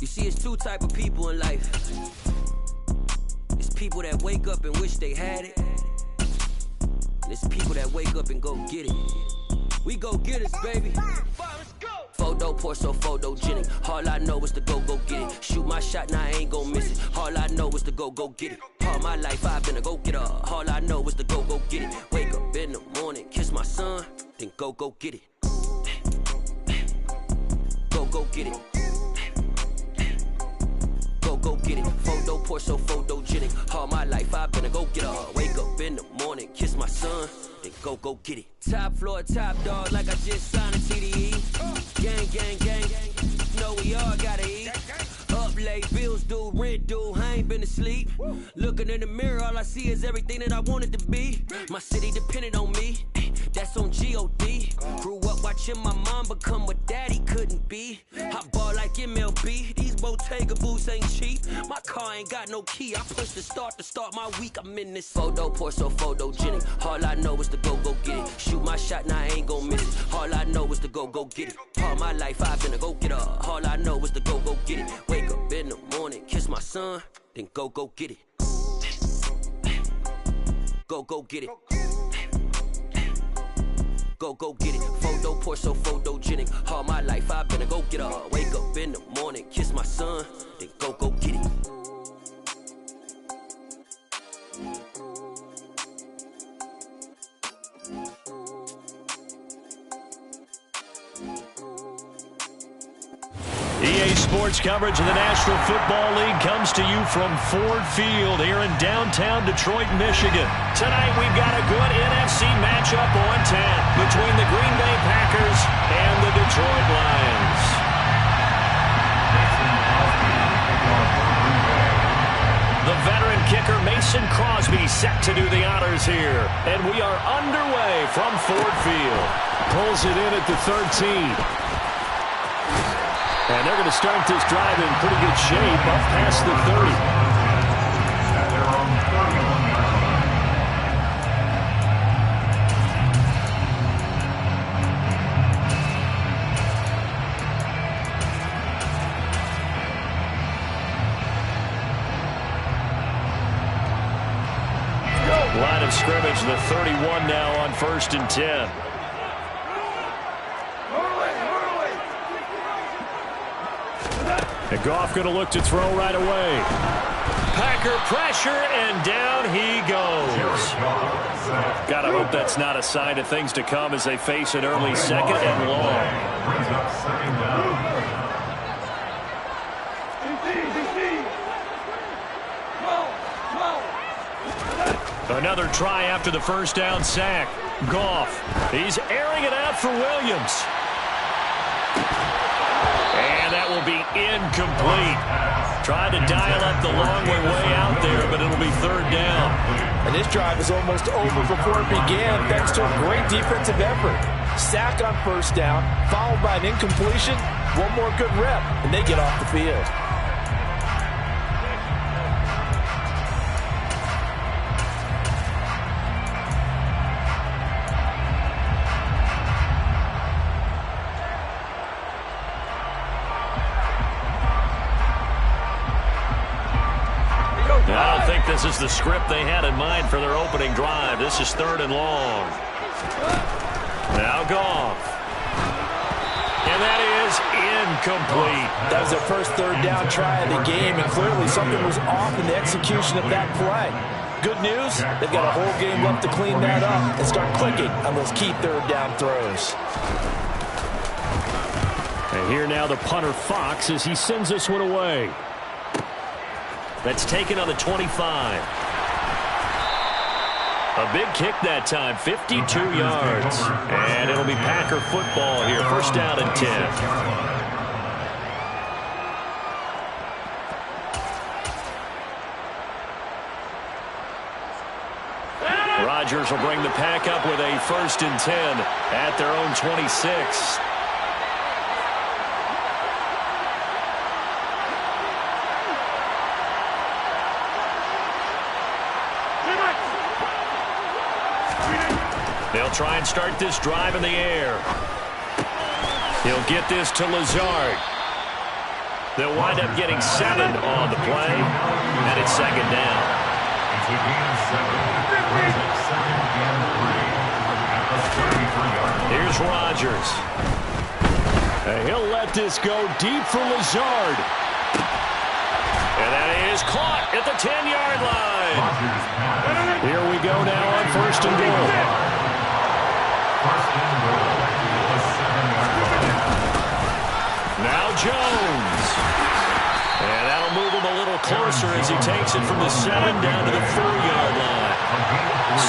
You see, it's two type of people in life. It's people that wake up and wish they had it. And it's people that wake up and go get it. We go get it, baby. Photo poor, so photogenic. All I know is to go get it. Shoot my shot, now I ain't gon' miss it. All I know is to go get it. All my life I've been a go-getter. All I know is to go get it. Wake up in the morning, kiss my son, then go get it. Go get it. Go get it. Photo poor, so photogenic. All my life I've been a go-getter. Wake up in the morning, kiss my son, then go get it. Top floor, top dog, like I just signed a TDE. Gang, gang, gang, know we all gotta eat. Up late, bills due, rent due, I ain't been asleep. Looking in the mirror, all I see is everything that I wanted to be. My city depended on me, that's on G.O.D. Grew up watching my mom become what daddy couldn't be. I ball like MLB, these Bottega boots ain't cheap. My car ain't got no key, I push the start to start my week. I'm in this photo poor, so photogenic. All I know is to go get it. Shoot my shot, now I ain't gon' miss it. All I know is to go get it. All my life I've been a go-getter. All I know is to go get it. Wake up in the morning, kiss my son, then go get it. Go get it. Go get it. Photo poor, so photogenic. All my life I've been a go-getter. Wake up in the morning, kiss my son, then go get it. EA Sports coverage of the National Football League comes to you from Ford Field here in downtown Detroit, Michigan. Tonight we've got a good NFC matchup on 10 between the Green Bay Packers and the Detroit Lions. The veteran kicker Mason Crosby set to do the honors here. And we are underway from Ford Field. Pulls it in at the 13. And they're going to start this drive in pretty good shape up past the 30. Line of scrimmage, the 31 now on 1st and 10. And Goff going to look to throw right away. Packer pressure, and down he goes. Gotta hope that's not a sign of things to come as they face an early second and long. Another try after the first down sack. Goff, he's airing it out for Williams. And that will be incomplete. Tried to dial up the long way out there, but it'll be 3rd down. And this drive is almost over before it began, thanks to a great defensive effort. Sack on 1st down, followed by an incompletion. One more good rep, and they get off the field. I don't think this is the script they had in mind for their opening drive. This is 3rd and long. Now Goff. And that is incomplete. That was their first 3rd down try of the game, and clearly something was off in the execution of that play. Good news, they've got a whole game left to clean that up and start clicking on those key 3rd down throws. And here now the punter Fox as he sends this one away. That's taken on the 25. A big kick that time, 52 yards. And it'll be Packer football here, 1st down and 10. Rodgers will bring the pack up with a 1st and 10 at their own 26. They'll try and start this drive in the air. He'll get this to Lazard. They'll wind up getting 7 on the play, and it's second down. Here's Rodgers. And he'll let this go deep for Lazard. And that is caught at the 10-yard line. Here we go now on first and goal. Now Jones. And that'll move him a little closer as he takes it from the 7 down to the 4-yard line.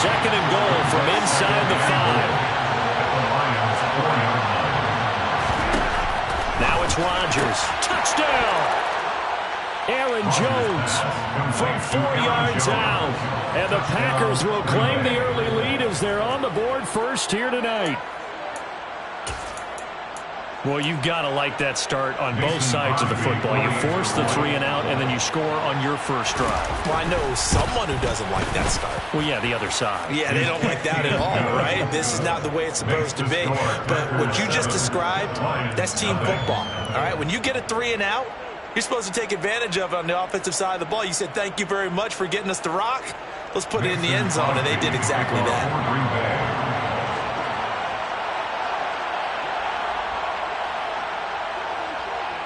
Second and goal from inside the 5. Now it's Rodgers. Touchdown! Aaron Jones from 4 yards out. And the Packers will claim the early lead as they're on the board first here tonight. Well, you've got to like that start on both sides of the football. You force the 3 and out, and then you score on your first drive. Well, I know someone who doesn't like that start. Well, yeah, the other side. Yeah, they don't like that at all, right? This is not the way it's supposed to be. But what you just described, that's team football, all right? When you get a 3 and out, you're supposed to take advantage of it on the offensive side of the ball. You said, thank you very much for getting us the rock. Let's put it in the end zone, and they did exactly that.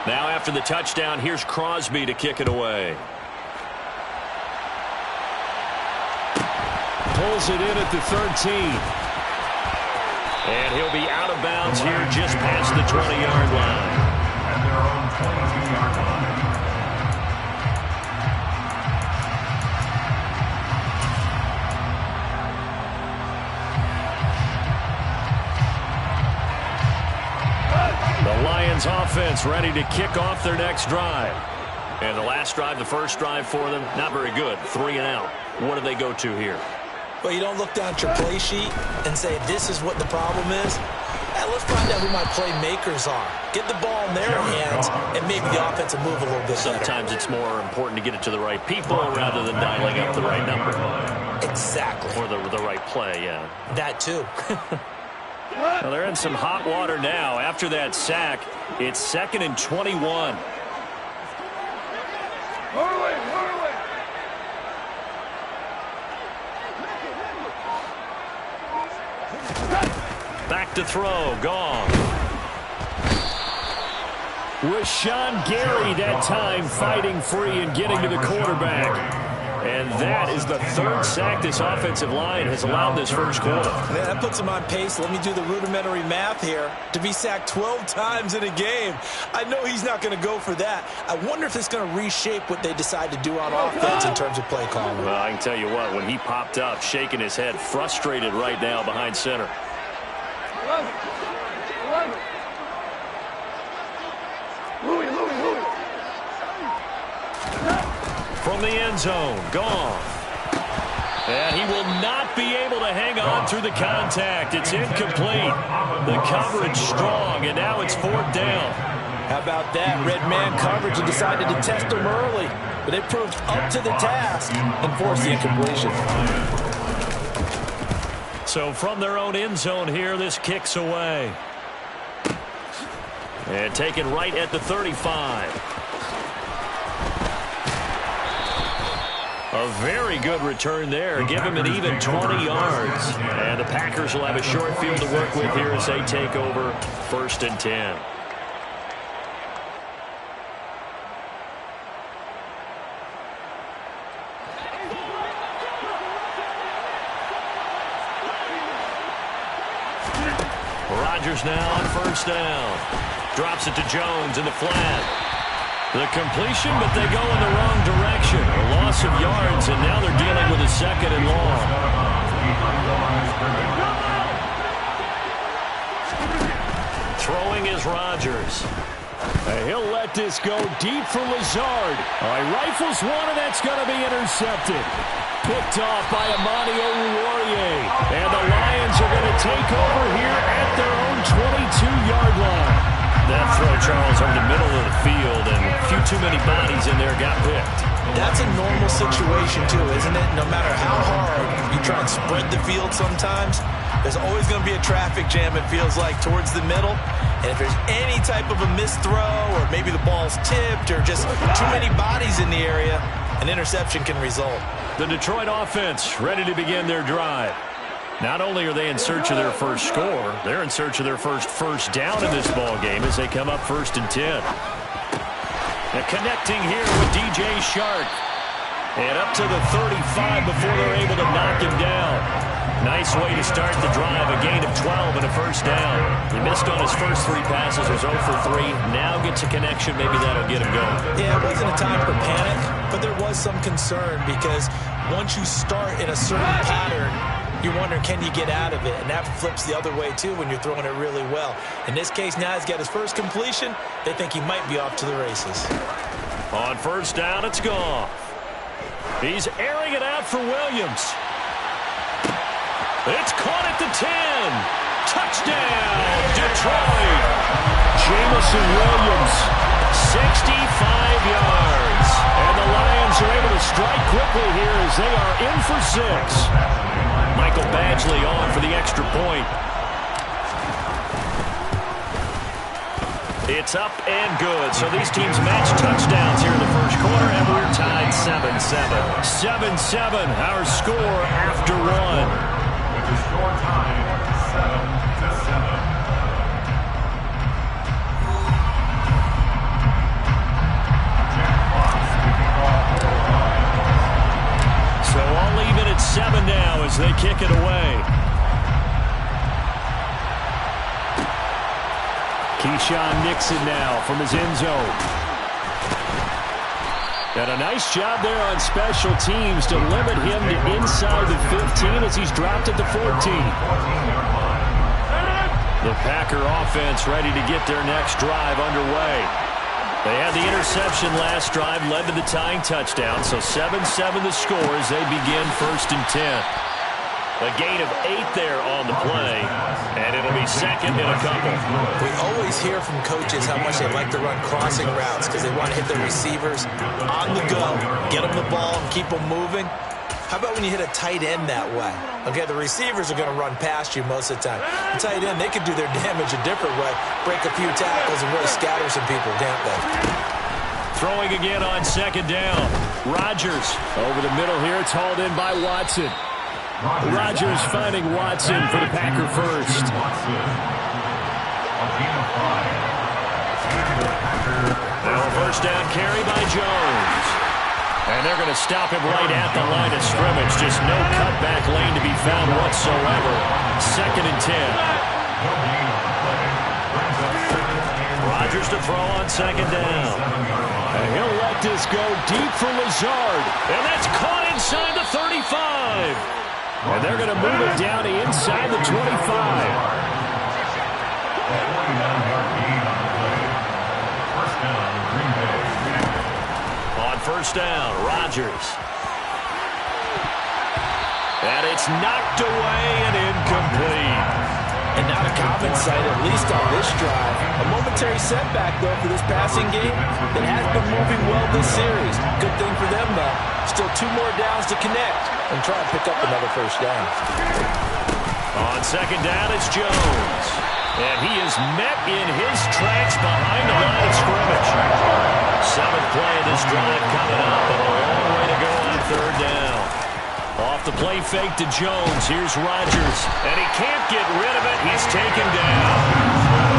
Now after the touchdown, here's Crosby to kick it away. Pulls it in at the 13. And he'll be out of bounds here just past the 20-yard line. At their own 22-yard line. The Lions offense ready to kick off their next drive. And the last drive, the first drive for them, not very good. 3 and out. What do they go to here? Well, you don't look down at your play sheet and say, this is what the problem is. Let's find out who my playmakers are. Get the ball in their hands, and maybe the offense will move a little bit Sometimes it's more important to get it to the right people rather than dialing up the right number. Exactly. Or the right play, yeah. That too. Well, they're in some hot water now. After that sack, it's 2nd and 21. Back to throw. Gone. Rashawn Gary that time fighting free and getting to the quarterback. And that is the 3rd sack this offensive line has allowed this first quarter. Man, that puts him on pace. Let me do the rudimentary math here. To be sacked 12 times in a game, I know he's not going to go for that. I wonder if it's going to reshape what they decide to do on offense in terms of play calling. Well, I can tell you what, when he popped up, shaking his head, frustrated right now behind center. From the end zone, gone. And he will not be able to hang on through the contact. It's incomplete. The coverage strong, and now it's 4th down. How about that? Red man coverage and decided to test him early. But they proved up to the task and forced the incompletion. So from their own end zone here, this kicks away. And taken right at the 35. A very good return there. Give him an even 20 yards. And the Packers will have a short field to work with here as they take over 1st and 10. Rodgers now on 1st down. Drops it to Jones in the flat. The completion, but they go in the wrong direction. A loss of yards, and now they're dealing with a 2nd and long. Throwing is Rodgers. He'll let this go deep for Lazard. All right, rifles one, and that's going to be intercepted. Picked off by Amani Oruwariye. And the Lions are going to take over here at their own 22-yard line. That throw, Charles, over the middle of the field, and a few too many bodies in there got picked. That's a normal situation, too, isn't it? No matter how hard you try and spread the field sometimes, There's always going to be a traffic jam, it feels like, towards the middle. And if there's any type of a missed throw or maybe the ball's tipped or just too many bodies in the area, an interception can result. The Detroit offense ready to begin their drive. Not only are they in search of their first score, they're in search of their first down in this ball game as they come up 1st and 10. And connecting here with DJ Shark. And up to the 35 before they're able to knock him down. Nice way to start the drive, a gain of 12 and a first down. He missed on his first 3 passes, was 0 for 3. Now gets a connection, maybe that'll get him going. Yeah, it wasn't a time for panic, but there was some concern because once you start in a certain pattern, you wonder, can you get out of it? And that flips the other way, too, when you're throwing it really well. In this case, now he's got his first completion. They think he might be off to the races. On first down, it's Goff. He's airing it out for Williams. It's caught at the 10. Touchdown, Detroit. Jamison Williams, 65 yards. And the Lions are able to strike quickly here as they are in for 6. Michael Badgley on for the extra point. It's up and good. So these teams match touchdowns here in the first quarter, and we're tied 7-7. 7-7, our score after 1. With the score tied 7-7. So all even at 7 now as they kick it away. Keyshawn Nixon now from his end zone. And a nice job there on special teams to limit him to inside the 15 as he's dropped at the 14. The Packer offense ready to get their next drive underway. They had the interception last drive, led to the tying touchdown, so 7-7 the score as they begin 1st and 10. A gain of 8 there on the play, and it'll be 2nd and a couple. We always hear from coaches how much they like to run crossing routes because they want to hit their receivers on the go, get them the ball, and keep them moving. How about when you hit a tight end that way? Okay, the receivers are going to run past you most of the time. The tight end, they can do their damage a different way, break a few tackles and really scatter some people, can't they? Throwing again on 2nd down. Rodgers over the middle here. It's hauled in by Watson. Rodgers finding Watson for the Packer first. Now a first down carry by Jones. And they're going to stop him right at the line of scrimmage. Just no cutback lane to be found whatsoever. 2nd and 10. Rodgers to throw on 2nd down. And he'll let this go deep for Lazard. And that's caught inside the 35. And they're going to move it down to inside the 25. On first down, Rodgers. And it's knocked away and incomplete. And not a common sight, at least on this drive. A momentary setback, though, for this passing game that has been moving well this series. Good thing for them, though. Still 2 more downs to connect and try and pick up another first down. On 2nd down, it's Jones. And he is met in his tracks behind the line of scrimmage. 7th play of this drive coming up, and a long way to go on 3rd down. Off the play fake to Jones. Here's Rodgers. And he can't get rid of it. He's taken down.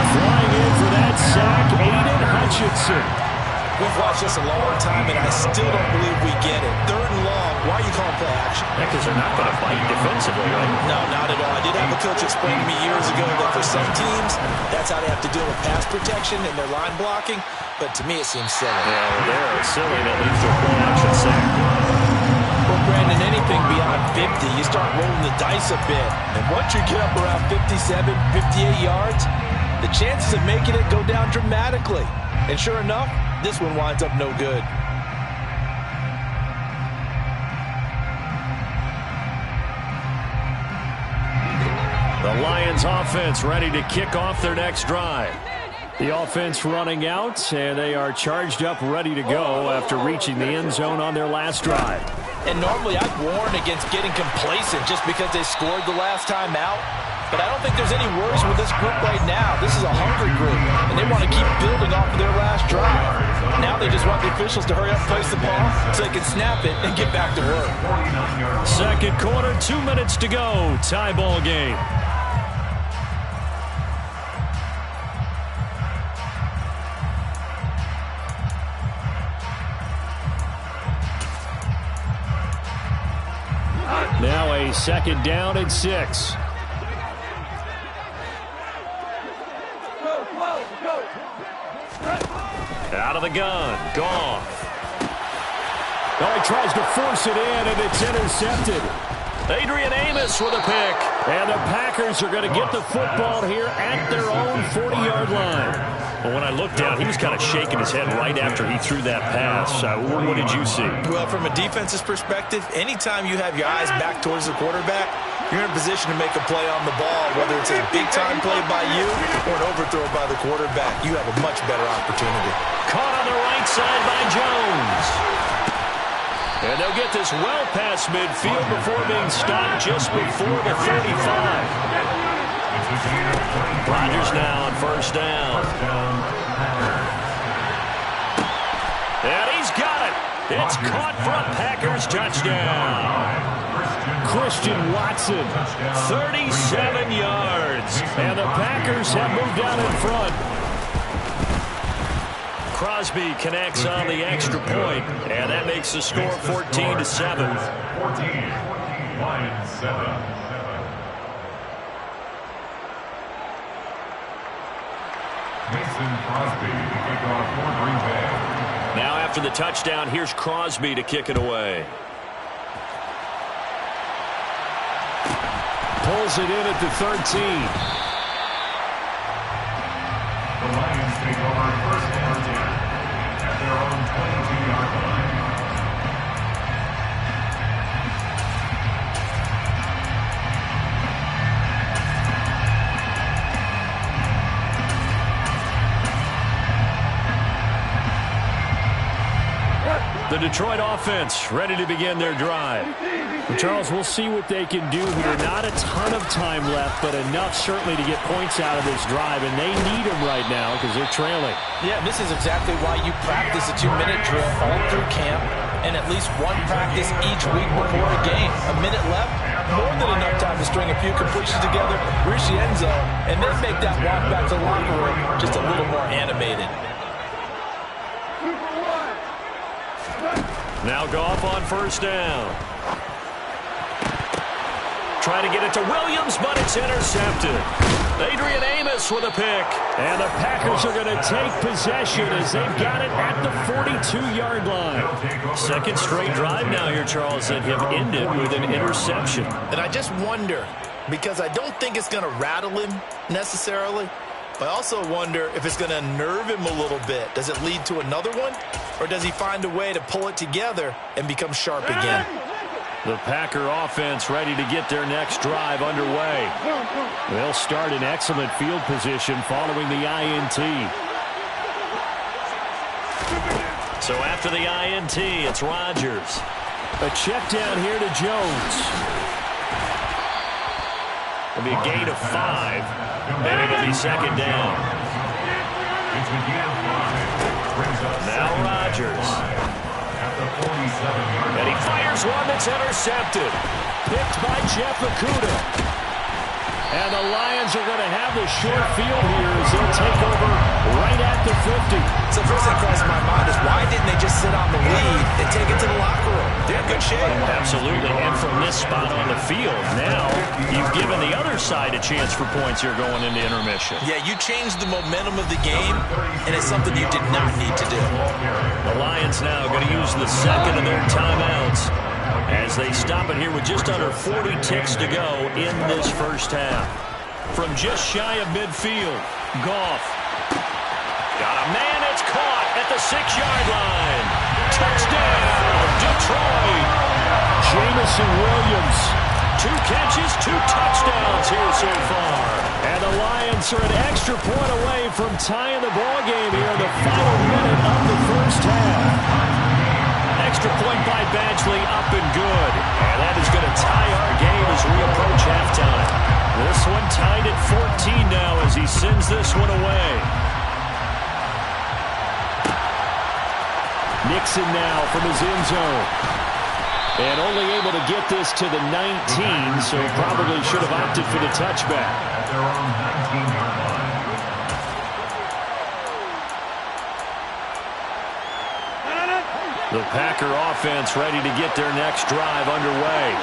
Flying in for that sack, Aiden Hutchinson. We've watched this a long time, and I still don't believe we get it. 3rd and long. Why are you calling play action? Because they're not going to fight defensively, right? No, not at all. I did have a coach explain to me years ago that for some teams, that's how they have to deal with pass protection and their line blocking. But to me, it seems silly. Yeah, well, they're silly that leads to a play action sack. Well, Brandon, anything beyond 50, you start rolling the dice a bit. And once you get up around 57, 58 yards, the chances of making it go down dramatically. And sure enough, this one winds up no good. The Lions offense ready to kick off their next drive. The offense running out, and they are charged up, ready to go after reaching the end zone on their last drive. And normally I'd warn against getting complacent just because they scored the last time out. But I don't think there's any worries with this group right now. This is a hungry group, and they want to keep building off of their last drive. Now they just want the officials to hurry up and place the ball so they can snap it and get back to work. Second quarter, 2 minutes to go. Tie ball game. Now a second down and 6. Out of the gun. Goff. Oh, he tries to force it in, and it's intercepted. Adrian Amos with a pick. And the Packers are going to get the football here at their own 40-yard line. Well, when I looked down, he was kind of shaking his head right after he threw that pass. What did you see? Well, from a defense's perspective, anytime you have your eyes back towards the quarterback, you're in a position to make a play on the ball, whether it's a big-time play by you or an overthrow by the quarterback. You have a much better opportunity. Caught on the right side by Jones. And they'll get this well past midfield before being stopped just before the 35. Rodgers now on first down. And he's got it. It's caught for a Packers touchdown. Christian Watson, 37 yards. And the Packers have moved out in front. Crosby connects on the extra point, and that makes the score 14-7. 14, Lions 7. Mason Crosby to kick off for Green Bay. Now after the touchdown, here's Crosby to kick it away. Pulls it in at the 13. The Lions take over first and 10 at their own 22-yard line. The Detroit offense ready to begin their drive. Well, Charles, we'll see what they can do here. Not a ton of time left, but enough certainly to get points out of this drive, and they need them right now because they're trailing. Yeah, this is exactly why you practice a 2-minute drill all through camp and at least one practice each week before a game. A minute left, more than enough time to string a few completions together, reach the end zone, and then make that walk back to the locker room just a little more animated. Now Goff on first down. Trying to get it to Williams, but it's intercepted. Adrian Amos with a pick. And the Packers are going to take possession as they've got it at the 42-yard line. Second straight drive now here, Charles, that have ended with an interception. And I just wonder, because I don't think it's going to rattle him necessarily, but I also wonder if it's going to nerve him a little bit. Does it lead to another one? Or does he find a way to pull it together and become sharp again? The Packer offense ready to get their next drive underway. They'll start in excellent field position following the INT. So after the INT, it's Rodgers. A check down here to Jones. It'll be a gain of 5, and it'll be second down. Now Rodgers. And he fires one that's intercepted. Picked by Jeff Okudah. And the Lions are going to have the short field here as they'll take over right at the 50. So first thing crosses my mind is why didn't they just sit on the lead and take it to the locker room? They're in good shape. Absolutely. And from this spot on the field, now you've given the other side a chance for points here going into intermission. Yeah, you changed the momentum of the game, and it's something you did not need to do. The Lions now going to use the second of their timeouts as they stop it here with just under 40 ticks to go in this first half. From just shy of midfield, Goff. Got a man, it's caught at the 6-yard line. Touchdown, Detroit. Jamison Williams. 2 catches, 2 touchdowns here so far. And the Lions are an extra point away from tying the ball game here in the final minute of the first half. Extra point by Badgley, up and good. And that is going to tie our game as we approach halftime. This one tied at 14 now as he sends this one away. Nixon now from his end zone. And only able to get this to the 19, so probably should have opted for the touchback. At their own 19-yard line. The Packer offense ready to get their next drive underway,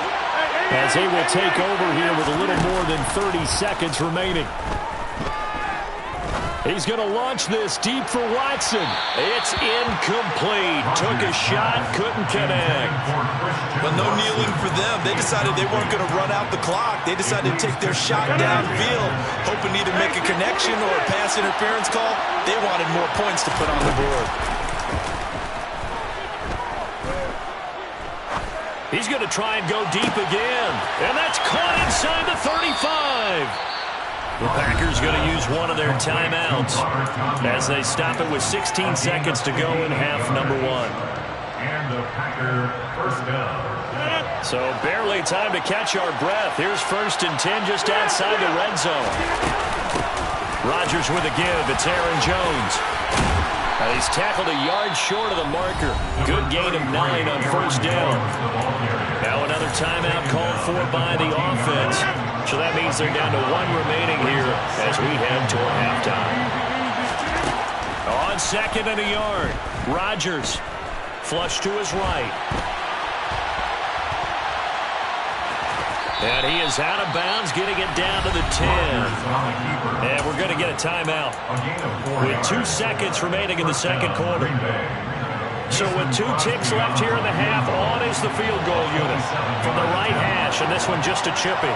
as they will take over here with a little more than 30 seconds remaining. He's going to launch this deep for Watson. It's incomplete. Took a shot, couldn't connect. But no kneeling for them. They decided they weren't going to run out the clock. They decided to take their shot downfield, hoping to either make a connection or a pass interference call. They wanted more points to put on the board. He's going to try and go deep again. And that's caught inside the 35. The Packers going to use one of their timeouts as they stop it with 16 seconds to go in half number one. And the Packer first down. So barely time to catch our breath. Here's 1st and 10 just outside the red zone. Rodgers with a give. It's Aaron Jones. He's tackled a yard short of the marker. Good gain of 9 on 1st down. Now another timeout called for by the offense. So that means they're down to 1 remaining here as we head toward halftime. On 2nd and a yard, Rodgers flush to his right. And he is out of bounds, getting it down to the 10. And we're going to get a timeout with 2 seconds remaining in the second quarter. So with 2 ticks left here in the half, on is the field goal unit from the right hash, and this one just a chippy.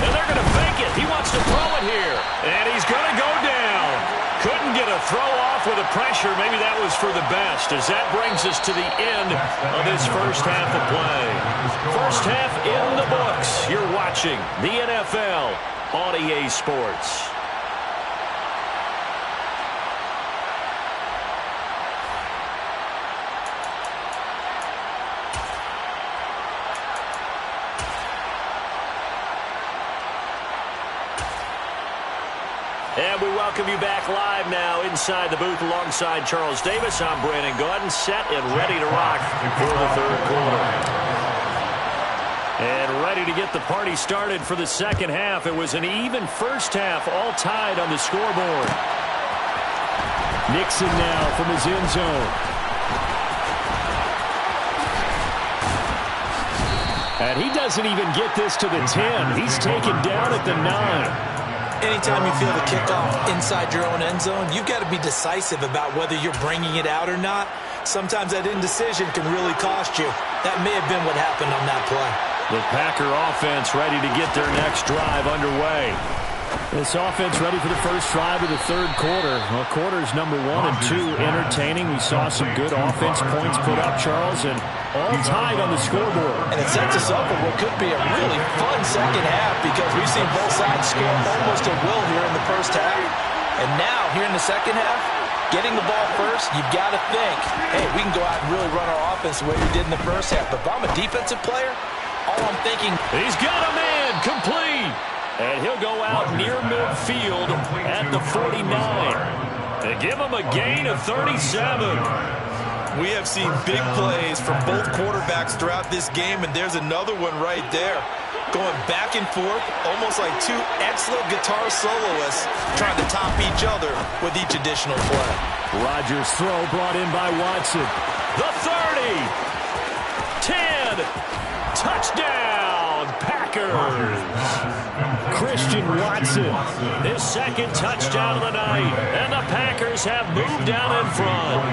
And they're going to fake it. He wants to throw it here, and he's going to go down. Couldn't get a throw off with the pressure. Maybe that was for the best, as that brings us to the end of this first half of play. First half in the books. You're watching the NFL on EA Sports. And we welcome you back live now inside the booth alongside Charles Davis. I'm Brandon Gaudin, set and ready to rock for the third quarter. And ready to get the party started for the second half. It was an even first half, all tied on the scoreboard. Nixon now from his end zone. And he doesn't even get this to the 10. He's taken down at the 9. Anytime you feel the kickoff inside your own end zone, you've got to be decisive about whether you're bringing it out or not. Sometimes that indecision can really cost you. That may have been what happened on that play. The Packer offense ready to get their next drive underway. This offense ready for the first drive of the third quarter. Well, quarters number 1 and 2 entertaining. We saw some good offense points put up, Charles, and all tied on the scoreboard. And it sets us up for what could be a really fun second half, because we've seen both sides score almost at will here in the first half. And now, here in the second half, getting the ball first, you've got to think, hey, we can go out and really run our offense the way we did in the first half. But if I'm a defensive player, all I'm thinking, he's got a man complete. And he'll go out near midfield at the 49. They give him a gain of 37. We have seen big plays from both quarterbacks throughout this game, and there's another one right there. Going back and forth, almost like 2 excellent guitar soloists trying to top each other with each additional play. Rodgers' throw brought in by Watson. The 30. 10. Touchdown, Packers. Christian Watson, his second touchdown of the night. And the Packers have moved down in front.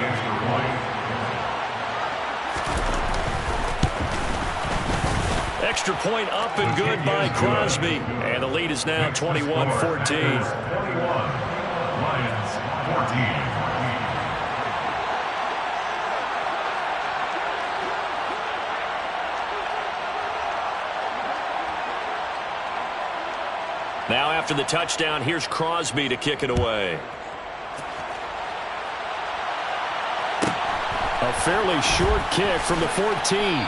Extra point up and good by Crosby. And the lead is now 21-14. 21, Lions 14. Now after the touchdown, here's Crosby to kick it away. A fairly short kick from the 14.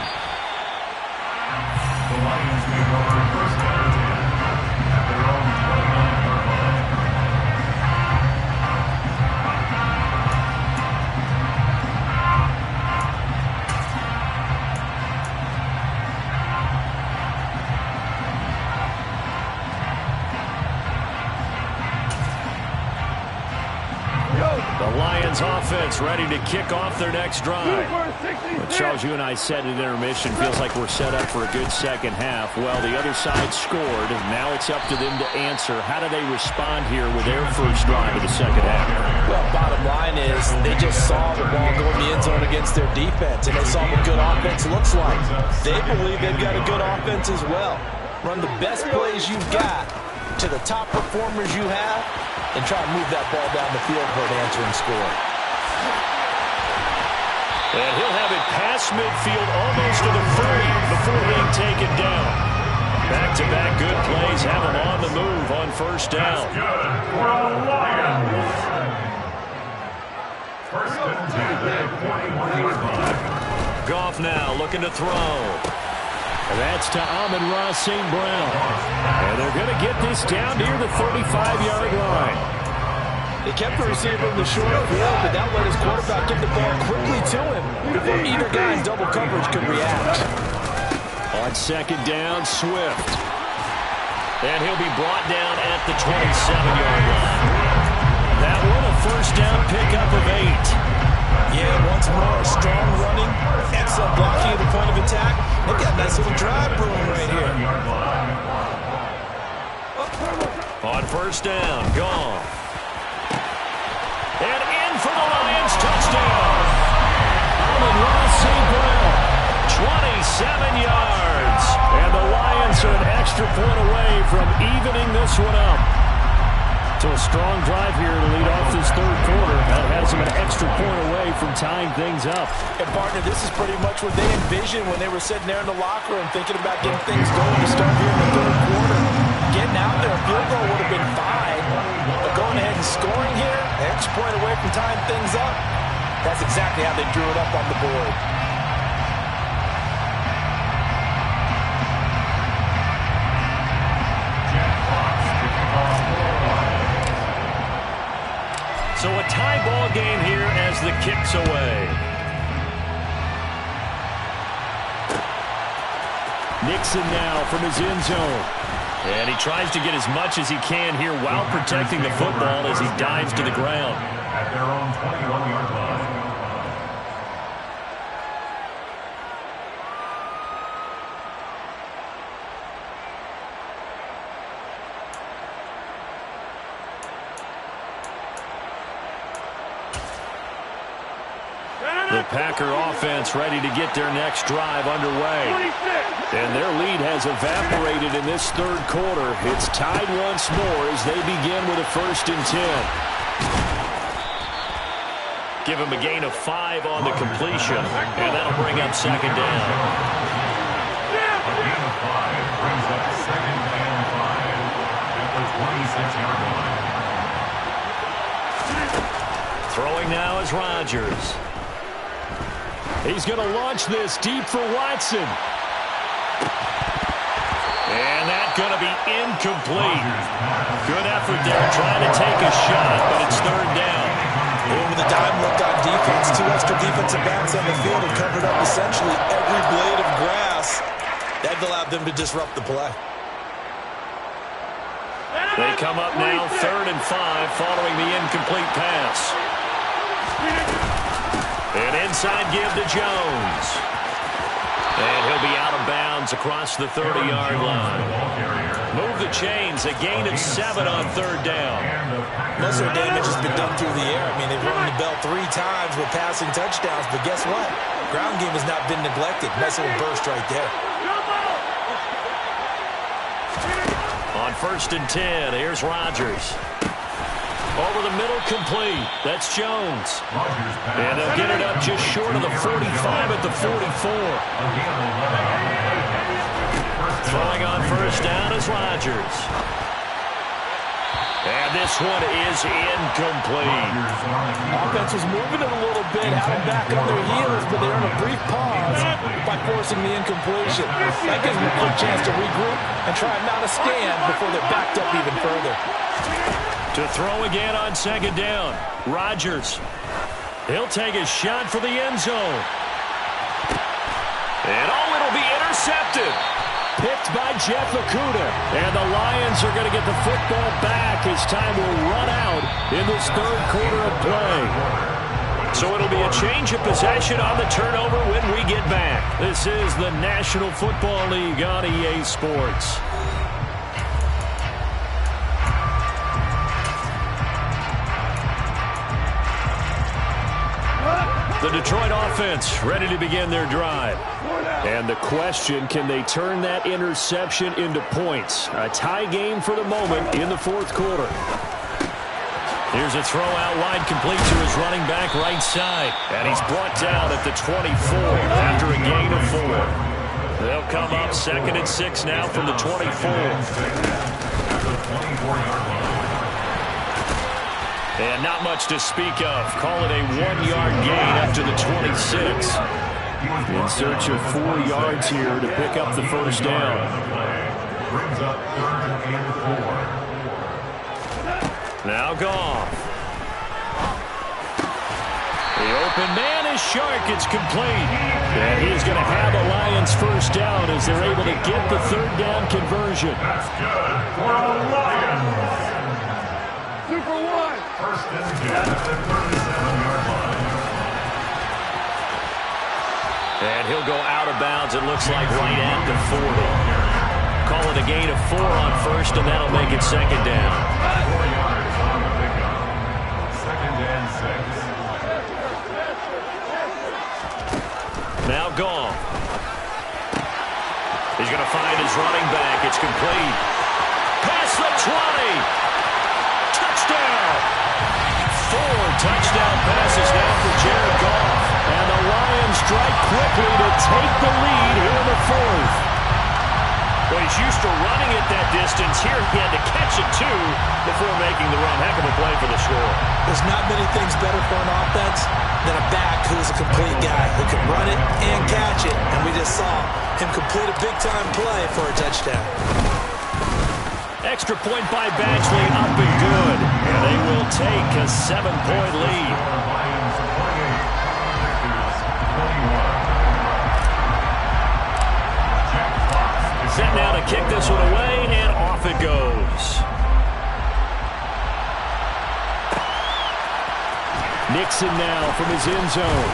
The Lions offense ready to kick off their next drive. Well, Charles, you and I said in intermission, feels like we're set up for a good second half. Well, the other side scored, and now it's up to them to answer. How do they respond here with their first drive of the second half? Well, bottom line is they just saw the ball go in the end zone against their defense, and they saw what good offense looks like. They believe they've got a good offense as well. Run the best plays you've got to the top performers you have, and try to move that ball down the field for an answering score. And he'll have it past midfield almost to the 30 before being taken down. Back-to-back good plays have him on the move on first down. That's good for the Lions. First and 10, 41-yard line. Goff now looking to throw. And that's to Amon-Ra St. Brown. And they're going to get this down near the 35-yard line. They kept the receiver in the short field, but that let his quarterback get the ball quickly to him before either guy in double coverage could react. On second down, Swift. And he'll be brought down at the 27-yard line. That one a first down pickup of 8. Yeah, once more, strong running, excellent blocking at the point of attack. They've got a nice little drive brewing right here. On first down, Goff. And in for the Lions, touchdown. Amon-Ra St. Brown, 27 yards. And the Lions are an extra point away from evening this one up. So a strong drive here to lead off this third quarter. That has them an extra point away from tying things up. And, partner, this is pretty much what they envisioned when they were sitting there in the locker room thinking about getting things going to start here in the third quarter. Getting out there, a field goal would have been fine. But going ahead and scoring here, an extra point away from tying things up, that's exactly how they drew it up on the board. So a tie ball game here as the kick's away. Nixon now from his end zone. And he tries to get as much as he can here while protecting the football as he dives to the ground. At their own 21-yard line. The Packer offense ready to get their next drive underway. And their lead has evaporated in this third quarter. It's tied once more as they begin with a 1st and 10. Give him a gain of 5 on the completion, and that'll bring up second down. A gain of 5 brings up second and 5 at the 26-yard line. Throwing now is Rodgers. He's going to launch this deep for Watson. And that's going to be incomplete. Good effort there trying to take a shot, but it's third down. With a dime look on defense, 2 extra defensive backs on the field and covered up essentially every blade of grass. That allowed them to disrupt the play. They come up now 3rd and 5 following the incomplete pass. And inside give to Jones. And he'll be out of bounds across the 30-yard line. Move the chains, a gain of 7 on third down. Most of the damage has been done through the air. I mean, they've rung the bell 3 times with passing touchdowns, but guess what? Ground game has not been neglected. Nice little burst right there. On 1st and 10, here's Rodgers. Over the middle, complete. That's Jones. And they'll get it up just short of the 45 at the 44. Throwing on first down is Rodgers. And this one is incomplete. Offense was moving it a little bit, having back on their heels, but they're in a brief pause by forcing the incompletion. That gives them a quick chance to regroup and try and mount a stand before they're backed up even further. To throw again on second down, Rodgers. He'll take a shot for the end zone. And it'll be intercepted. Picked by Jeff Okudah. And the Lions are going to get the football back as time will run out in this third quarter of play. So it'll be a change of possession on the turnover when we get back. This is the National Football League on EA Sports. The Detroit offense ready to begin their drive. And the question, can they turn that interception into points? A tie game for the moment in the fourth quarter. Here's a throw out wide, complete to his running back right side. And he's brought down at the 24 after a gain of 4. They'll come up 2nd and 6 now from the 24. And not much to speak of. Call it a 1-yard gain up to the 26. In search of 4 yards here to pick up the first down. Brings up 3rd and 4. Now Goff. The open man is Shark. It's complete. And he's going to have a Lions first down as they're able to get the 3rd down conversion. That's good for the Lions. Super 1. First and 10 at the 37-yard line. And he'll go out of bounds, it looks like, right at the 40. Call it a gain of 4 on first, and that'll make it 2nd down. 4 yards on the pickup. 2nd and 6. Now Goff. He's going to find his running back. It's complete. Past the 20. Touchdown. 4 touchdown passes now for Jared Goff. And the Lions strike quickly to take the lead here in the 4th. Well, he's used to running it that distance. Here he had to catch it, too, before making the run. Heck of a play for the score. There's not many things better for an offense than a back who's a complete guy who can run it and catch it. And we just saw him complete a big-time play for a touchdown. Extra point by Badgley, up and good. And they will take a 7-point lead. Lions 28, Set now to kick this one away, and off it goes. Nixon now from his end zone.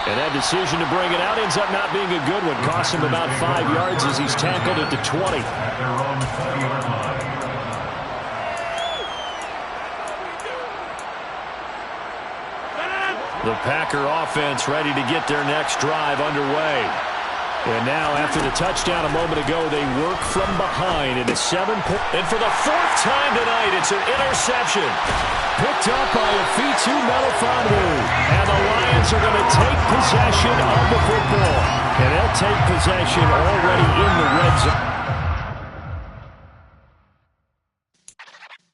And that decision to bring it out ends up not being a good one. Cost him about 5 yards as he's tackled at the 20. at their own 20-yard line. The Packer offense ready to get their next drive underway. And now, after the touchdown a moment ago, they work from behind in a 7-point. And for the 4th time tonight, it's an interception. Picked up by Afitu Melifonwu. And the Lions are going to take possession of the football. And they'll take possession already in the red zone.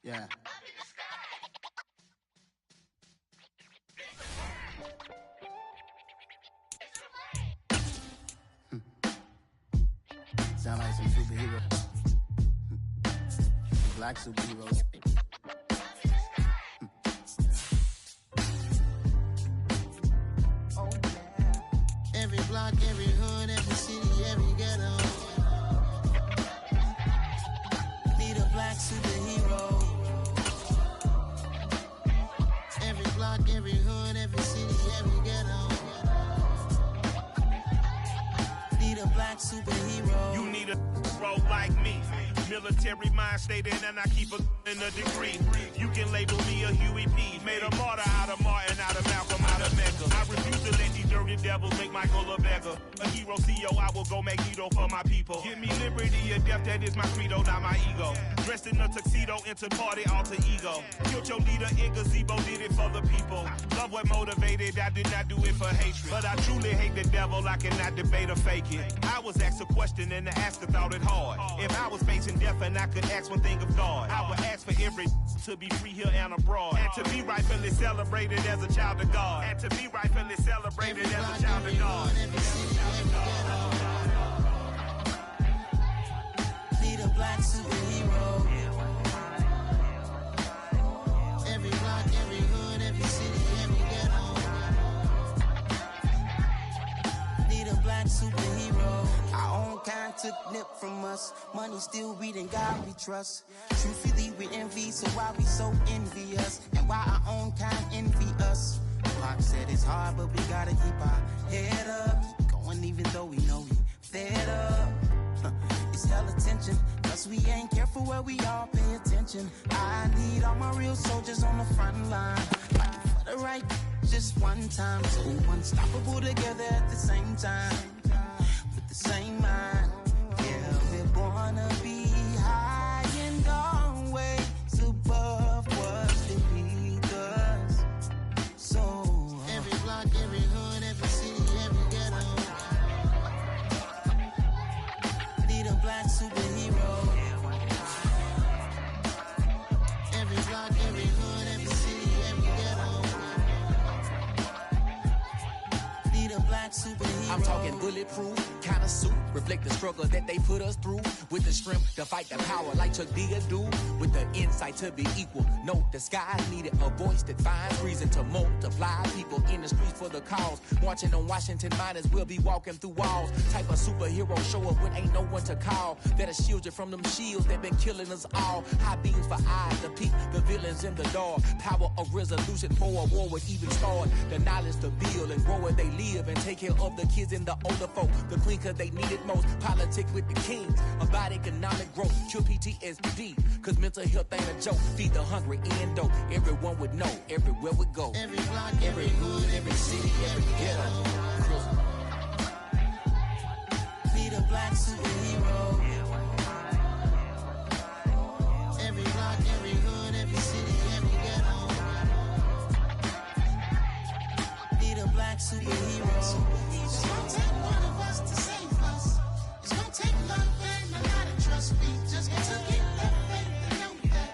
Yeah. Sound like some superheroes. Black superheroes. Oh, yeah. Every block, every hood, every city, every ghetto. Need a black superhero. Every block, every hood, every city, every ghetto. Need a black superhero. You need a role like me. Military mind stated, and I keep a in a degree. You can label me a Huey P. Made a martyr out of Martin, out of Malcolm, out of Mecca. I refuse to let these dirty devils make Michael a beggar. A hero CEO, I will go Magneto for my people. Give me liberty or death, that is my credo, not my ego. Dressed in a tuxedo, into party, alter ego. Killed your leader in gazebo, did it for the people. Love what motivated, I did not do it for hatred. But I truly hate the devil, I cannot debate or fake it. I was asked a question and the asker thought it hard. If I was facing death and I could ask one thing of God, I would ask for every to be free here and abroad. And to be rightfully celebrated as a child of God. And to be rightfully celebrated as a child of God. Need a black superhero. Every block, every hood, every city, every ghetto. Need a black superhero. Our own kind took nip from us. Money still reading God we trust. Truthfully, with envy, so why we so envious? And why our own kind envy us? Pac said it's hard, but we gotta keep our head up. Keep going even though we know we fed up. It's hella tension, cause we ain't careful where we all pay attention. I need all my real soldiers on the front line, fighting for the right just one time. So unstoppable together at the same time, with the same mind. Yeah, we're born to be high and always above what's beneath us. So every block, every hood, every city, every ghetto need a black superhero. Every block, every hood, every city, every ghetto need a black superhero. I'm talking bulletproof kind of suit, reflect the struggle that they put us through, with the strength to fight the power like Chuck D do, with the insight to be equal. No disguise needed, a voice that finds reason to multiply. People in the streets for the cause, marching on Washington miners, we'll be walking through walls. Type of superhero show up when ain't no one to call, that'll shield you from them shields that been killing us all. High beams for eyes to peek the villains in the dark. Power of resolution for a war would even start. The knowledge to build and grow where they live, and take care of the kids and the older folk. The clean cause they need it most. Politic with the kings, about economic growth, cure PTSD, cause mental health ain't a joke. Feed the hungry and dope, everyone would know, everywhere we go. Every block, every hood, every city, every ghetto need a black superhero. Every block, every hood, every city, every ghetto need a black superhero. It's gonna take one of us to save us. It's gonna take love and a lot of trust. We just got to get that faith and know that.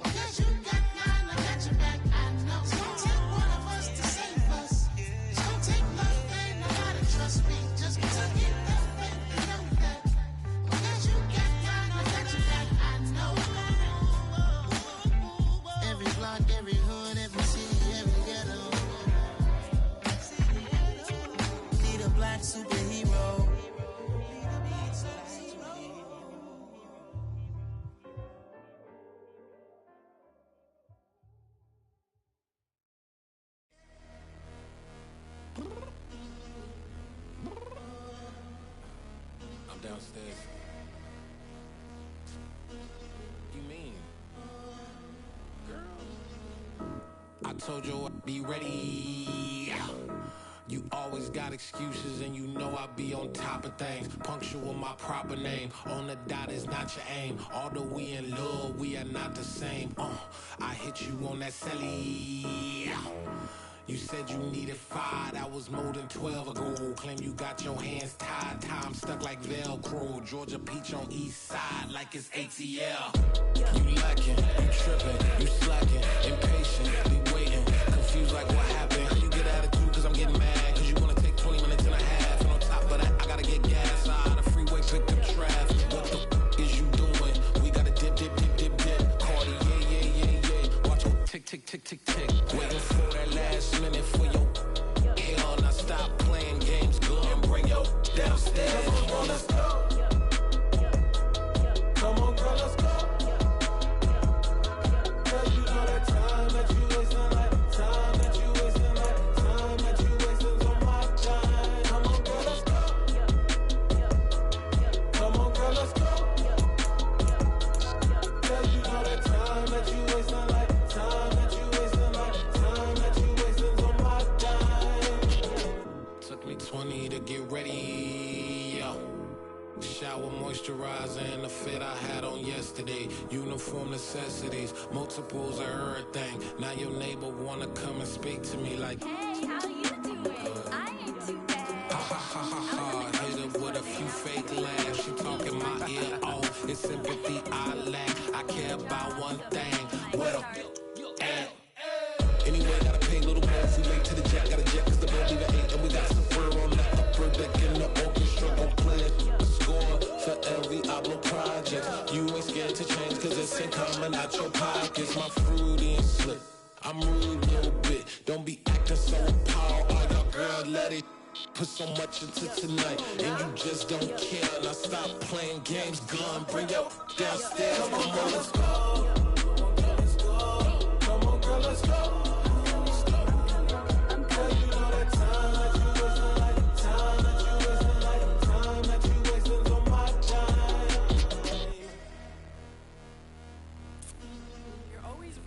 Because you got mine, I got your back, I know. It's gonna take one of us to save us. It's gonna take love and a lot of trust. We just got to get that faith and know that. Because you got mine, I got your back, I know. Every block, every hood, every city, every ghetto need a black superhero. I'm downstairs. You mean? Girl, I told you I'd be ready. You always got excuses and you know I be on top of things. Punctual my proper name. On the dot is not your aim. Although we in love, we are not the same. I hit you on that celly. You said you needed 5, that was more than 12 ago. Claim you got your hands tied, time stuck like Velcro. Georgia Peach on east side like it's ATL. You lacking, you tripping, you slacking, impatient, be waiting, confused like what happened. How you get attitude cause I'm getting mad, cause you wanna take 20 minutes and a half. And on top of that, I gotta get gas out of the freeway, pick up traffic. What the is you doing? We gotta dip, dip, dip, dip, dip. Cardi, yeah. Watch your tick, tick, tick, tick, tick. Waiting for that last minute for your hell. Now stop playing games, girl, and bring your downstairs. Come on, let's go. Come on, girl, let's go. Cause you know that time that you wasting, like time that you wasting, like time that you wasting on my time. Come on, girl, let's go. Come on, girl, let's go. Cause you know that time that you wasting, like time that you wasting, like time that you wasting on my time. Took me 20 to get ready. Shower moisturizer and the fit I had on yesterday. Uniform necessities, multiples of everything. Now your neighbor wanna come and speak to me like, hey, how you doing? I ain't too bad. Ha ha ha ha ha. Hit her with a few fake laughs. She talking my ear off. It's sympathy I lack. I care about one thing. What up? Anyway, gotta pay a little more. If we late to the jet, gotta jet cause the boat leave at 8. And we got some fur on the upper deck in the orchestra. Gon' play it. Score for every Ablo project. You ain't scared to change cause it's in common out your pockets. My fruity and slick. I'm rude a little bit. Don't be acting so appalled. All y'all girl, let it put so much into tonight. And you just don't care. Now stop playing games, gun. Bring your downstairs. Come on, let's go.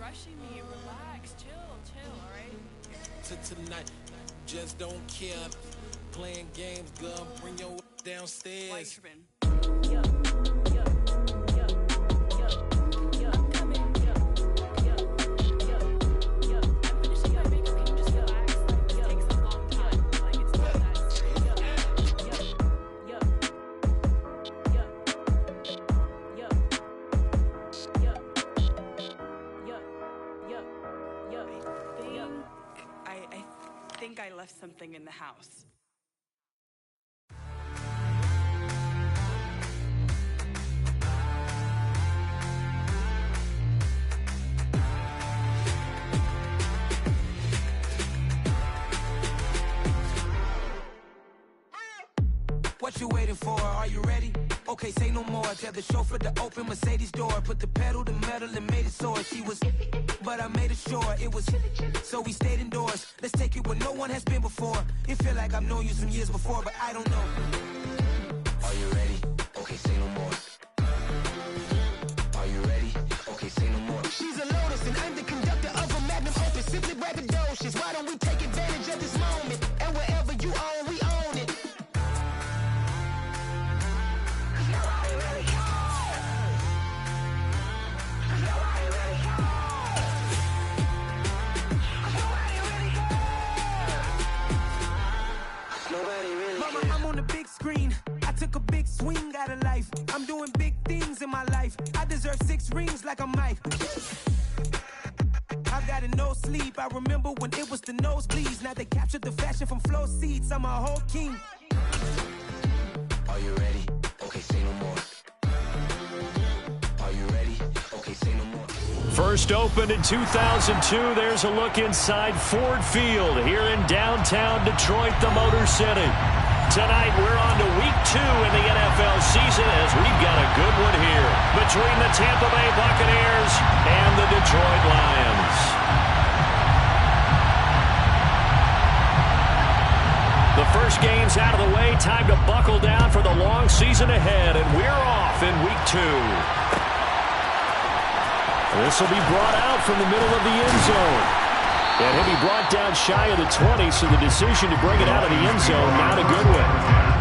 rushing me. Relax, chill, all right? To tonight, just don't care. Playing games, girl, bring your downstairs. Why are you tripping? Yo, yo, yo, yo, yo, I'm coming. Yo, yo, yo, yo. I'm finishing my makeup. Can you just relax? Like, this takes a long time. Like, it's not that serious. Yo, yo, yo, yo, yo, yo, yo, yo, yo. I think I left something in the house. What you waiting for? Are you ready? Okay, say no more. Tell the chauffeur to open Mercedes door. Put the pedal to metal and made it soar. She was, but I made it sure it was. So we stayed indoors. Let's take it where no one has been before. It feel like I've known you some years before, but I don't know. Are you ready? Okay, say no more. Are you ready? Okay, say no more. She's a Lotus and I'm the conductor of a magnum opus. Simply braggadocious. Why don't we take advantage of this moment? And wherever you own, we own it. Mama, I'm on the big screen. I took a big swing out of life. I'm doing big things in my life. I deserve 6 rings like a Mike. I got no sleep. I remember when it was the nosebleeds. Now they captured the fashion from flow seats. I'm a whole king. Are you ready? Okay, say no more. Are you ready? Okay, say no more. First opened in 2002, there's a look inside Ford Field here in downtown Detroit, the Motor City. Tonight, we're on to week 2 in the NFL season as we've got a good one here between the Tampa Bay Buccaneers and the Detroit Lions. The first game's out of the way. Time to buckle down for the long season ahead, and we're off in week 2. This will be brought out from the middle of the end zone. And he'll be brought down shy of the 20, so the decision to bring it out of the end zone, not a good one.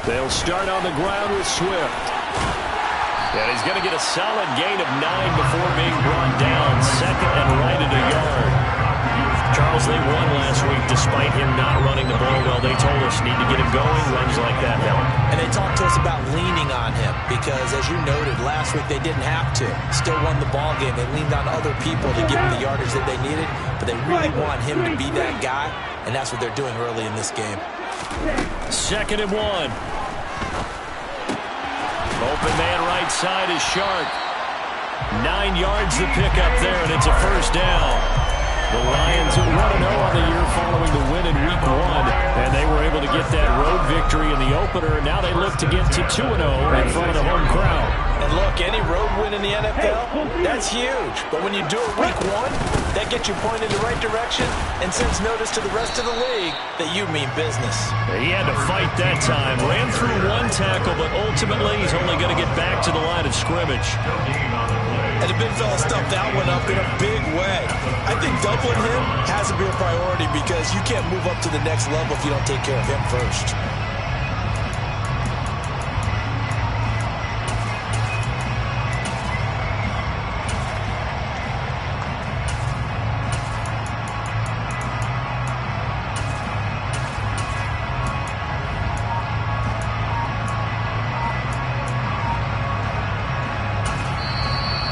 They'll start on the ground with Swift. And he's going to get a solid gain of 9 before being brought down. Second and right at a yard. Charles, they won last week despite him not running the ball well. They told us need to get him going. Runs like that help. And they talked to us about leaning on him because, as you noted, last week they didn't have to. Still won the ball game. They leaned on other people to give them the yardage that they needed. But they really want him to be that guy, and that's what they're doing early in this game. Second and 1. Open man right side is Sharp. 9 yards to pick up there, and it's a first down. The Lions 1-0 on the year following the win in week 1, and they were able to get that road victory in the opener, and now they look to get to 2-0 in front of the home crowd. And look, any road win in the NFL, that's huge. But when you do it week 1, that gets you pointed in the right direction and sends notice to the rest of the league that you mean business. He had to fight that time. Ran through 1 tackle, but ultimately he's only going to get back to the line of scrimmage. And the big fella stuffed that one up in a big way. I think doubling him has to be a priority because you can't move up to the next level if you don't take care of him first.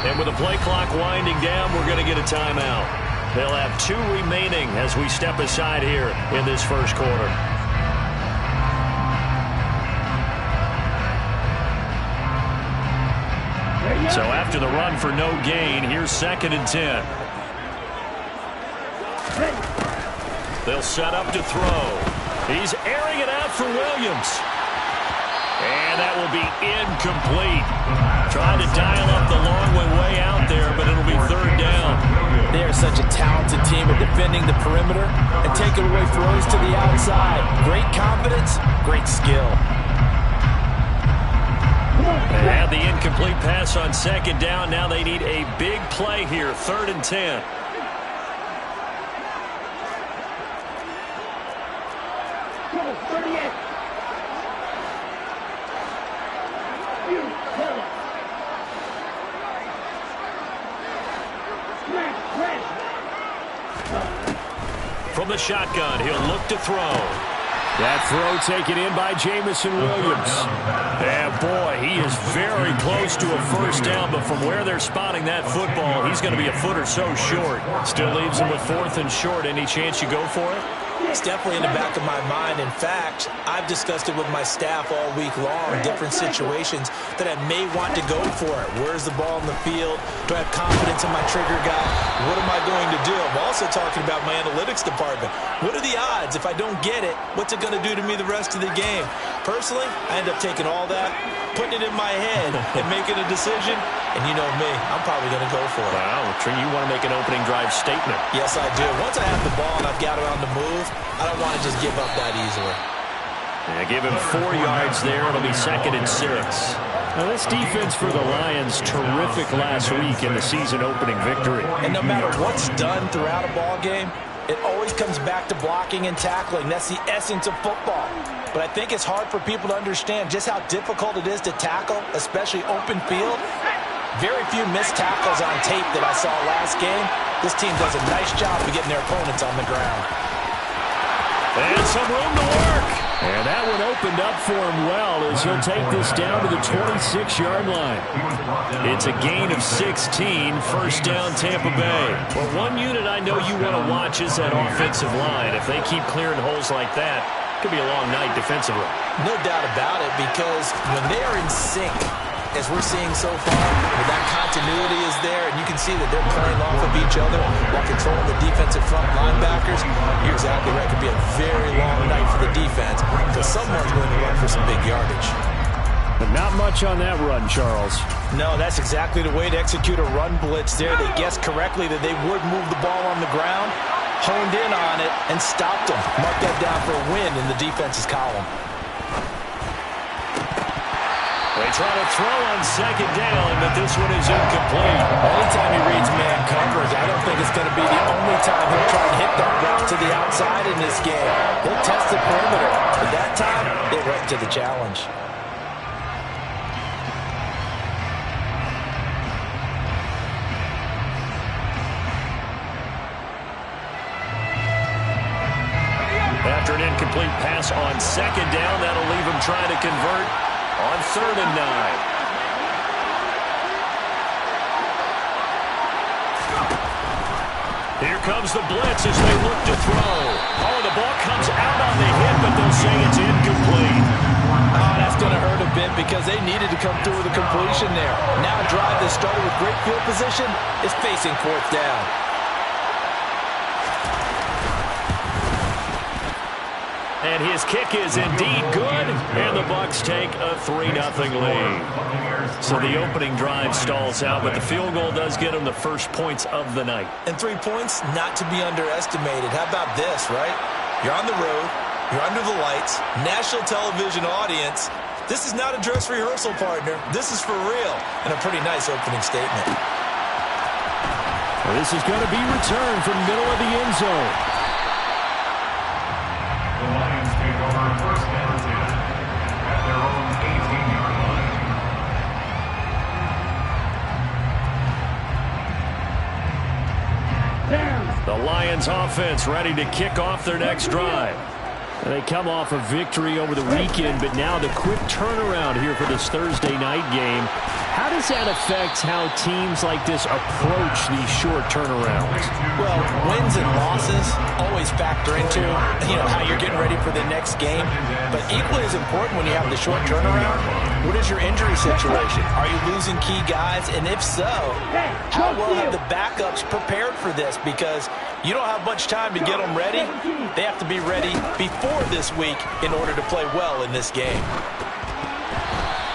And with the play clock winding down, we're going to get a timeout. They'll have 2 remaining as we step aside here in this first quarter. So after the run for no gain, here's 2nd and 10. They'll set up to throw. He's airing it out for Williams. And that will be incomplete. Trying to dial up the long way out there, but it'll be third down. They are such a talented team at defending the perimeter and taking away throws to the outside. Great confidence, great skill. They had the incomplete pass on second down. Now they need a big play here, 3rd and 10. From the shotgun, he'll look to throw. That throw taken in by Jamison Williams. And boy, he is very close to a first down, but from where they're spotting that football, he's going to be a foot or so short. Still leaves him with 4th and short. Any chance you go for it? It's definitely in the back of my mind. In fact, I've discussed it with my staff all week long, different situations that I may want to go for it. Where's the ball in the field? Do I have confidence in my trigger guy? What am I going to do? I'm also talking about my analytics department. What are the odds? If I don't get it, what's it going to do to me the rest of the game? Personally, I end up taking all that, putting it in my head, and making a decision. And you know me, I'm probably going to go for it. Wow, you want to make an opening drive statement. Yes, I do. Once I have the ball and I've got it on the move, I don't want to just give up that easily. Yeah, give him 4 yards there. It'll be 2nd and 6. Now, this defense for the Lions, terrific last week in the season opening victory. And no matter what's done throughout a ball game, it always comes back to blocking and tackling. That's the essence of football. But I think it's hard for people to understand just how difficult it is to tackle, especially open field. Very few missed tackles on tape that I saw last game. This team does a nice job of getting their opponents on the ground. And some room to work. And that one opened up for him well as he'll take this down to the 26-yard line. It's a gain of 16, first down Tampa Bay. Well, one unit I know you want to watch is that offensive line. If they keep clearing holes like that, it could be a long night defensively. No doubt about it, because when they are in sync, as we're seeing so far, where that continuity is there, and you can see that they're playing off of each other while controlling the defensive front linebackers, you're exactly right. It could be a very long night for the defense because someone's going to run for some big yardage. But not much on that run, Charles. No, that's exactly the way to execute a run blitz there. They guessed correctly that they would move the ball on the ground, honed in on it, and stopped them. Mark that down for a win in the defense's column. They try to throw on second down, but this one is incomplete. Anytime he reads man coverage, I don't think it's going to be the only time he'll try and hit that route to the outside in this game. He'll test the perimeter, but that time, they went to the challenge. After an incomplete pass on second down, that'll leave him trying to convert on 3rd and 9. Here comes the blitz as they look to throw. Oh, the ball comes out on the hit, but they'll say it's incomplete. Oh, that's going to hurt a bit because they needed to come through with a completion there. Now a drive that started with great field position is facing 4th down. And his kick is indeed good, and the Bucs take a 3-0 lead. So the opening drive stalls out, but the field goal does get them the first points of the night. And 3 points, not to be underestimated. How about this, right? You're on the road, you're under the lights, national television audience. This is not a dress rehearsal, partner. This is for real, and a pretty nice opening statement. Well, this is going to be returned from middle of the end zone. The Lions take over 1st and 10 at their own 18-yard line. The Lions offense ready to kick off their next drive. And they come off a victory over the weekend, but now the quick turnaround here for this Thursday night game. How does that affect how teams like this approach these short turnarounds? Well, wins and losses always factor into, how you're getting ready for the next game. But equally as important when you have the short turnaround, what is your injury situation? Are you losing key guys? And if so, how well have the backups prepared for this? Because You don't have much time to get them ready. They have to be ready before this week in order to play well in this game.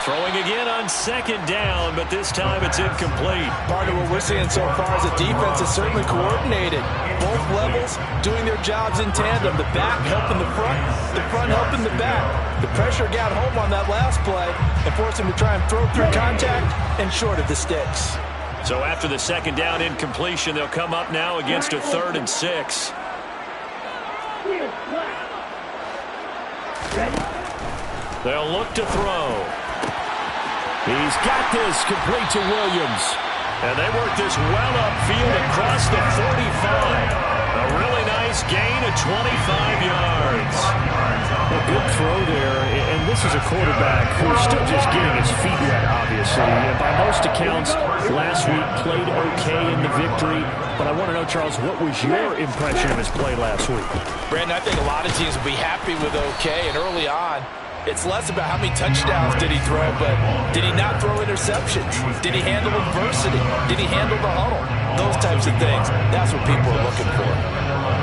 Throwing again on second down, but this time it's incomplete. Part of what we're seeing so far is the defense is certainly coordinated. Both levels doing their jobs in tandem. The back helping the front helping the back. The pressure got home on that last play and forced him to try and throw through contact and short of the sticks. So after the second down incompletion, they'll come up now against a 3rd and 6. They'll look to throw. He's got this complete to Williams. And they work this well upfield across the 45. A really nice gain of 25 yards. A good throw there, and this is a quarterback who's still just getting his feet wet, obviously. And by most accounts, last week played okay in the victory. But I want to know, Charles, what was your impression of his play last week? Brandon, I think a lot of teams will be happy with okay, and early on, it's less about how many touchdowns did he throw, but did he not throw interceptions? Did he handle adversity? Did he handle the huddle? Those types of things. That's what people are looking for.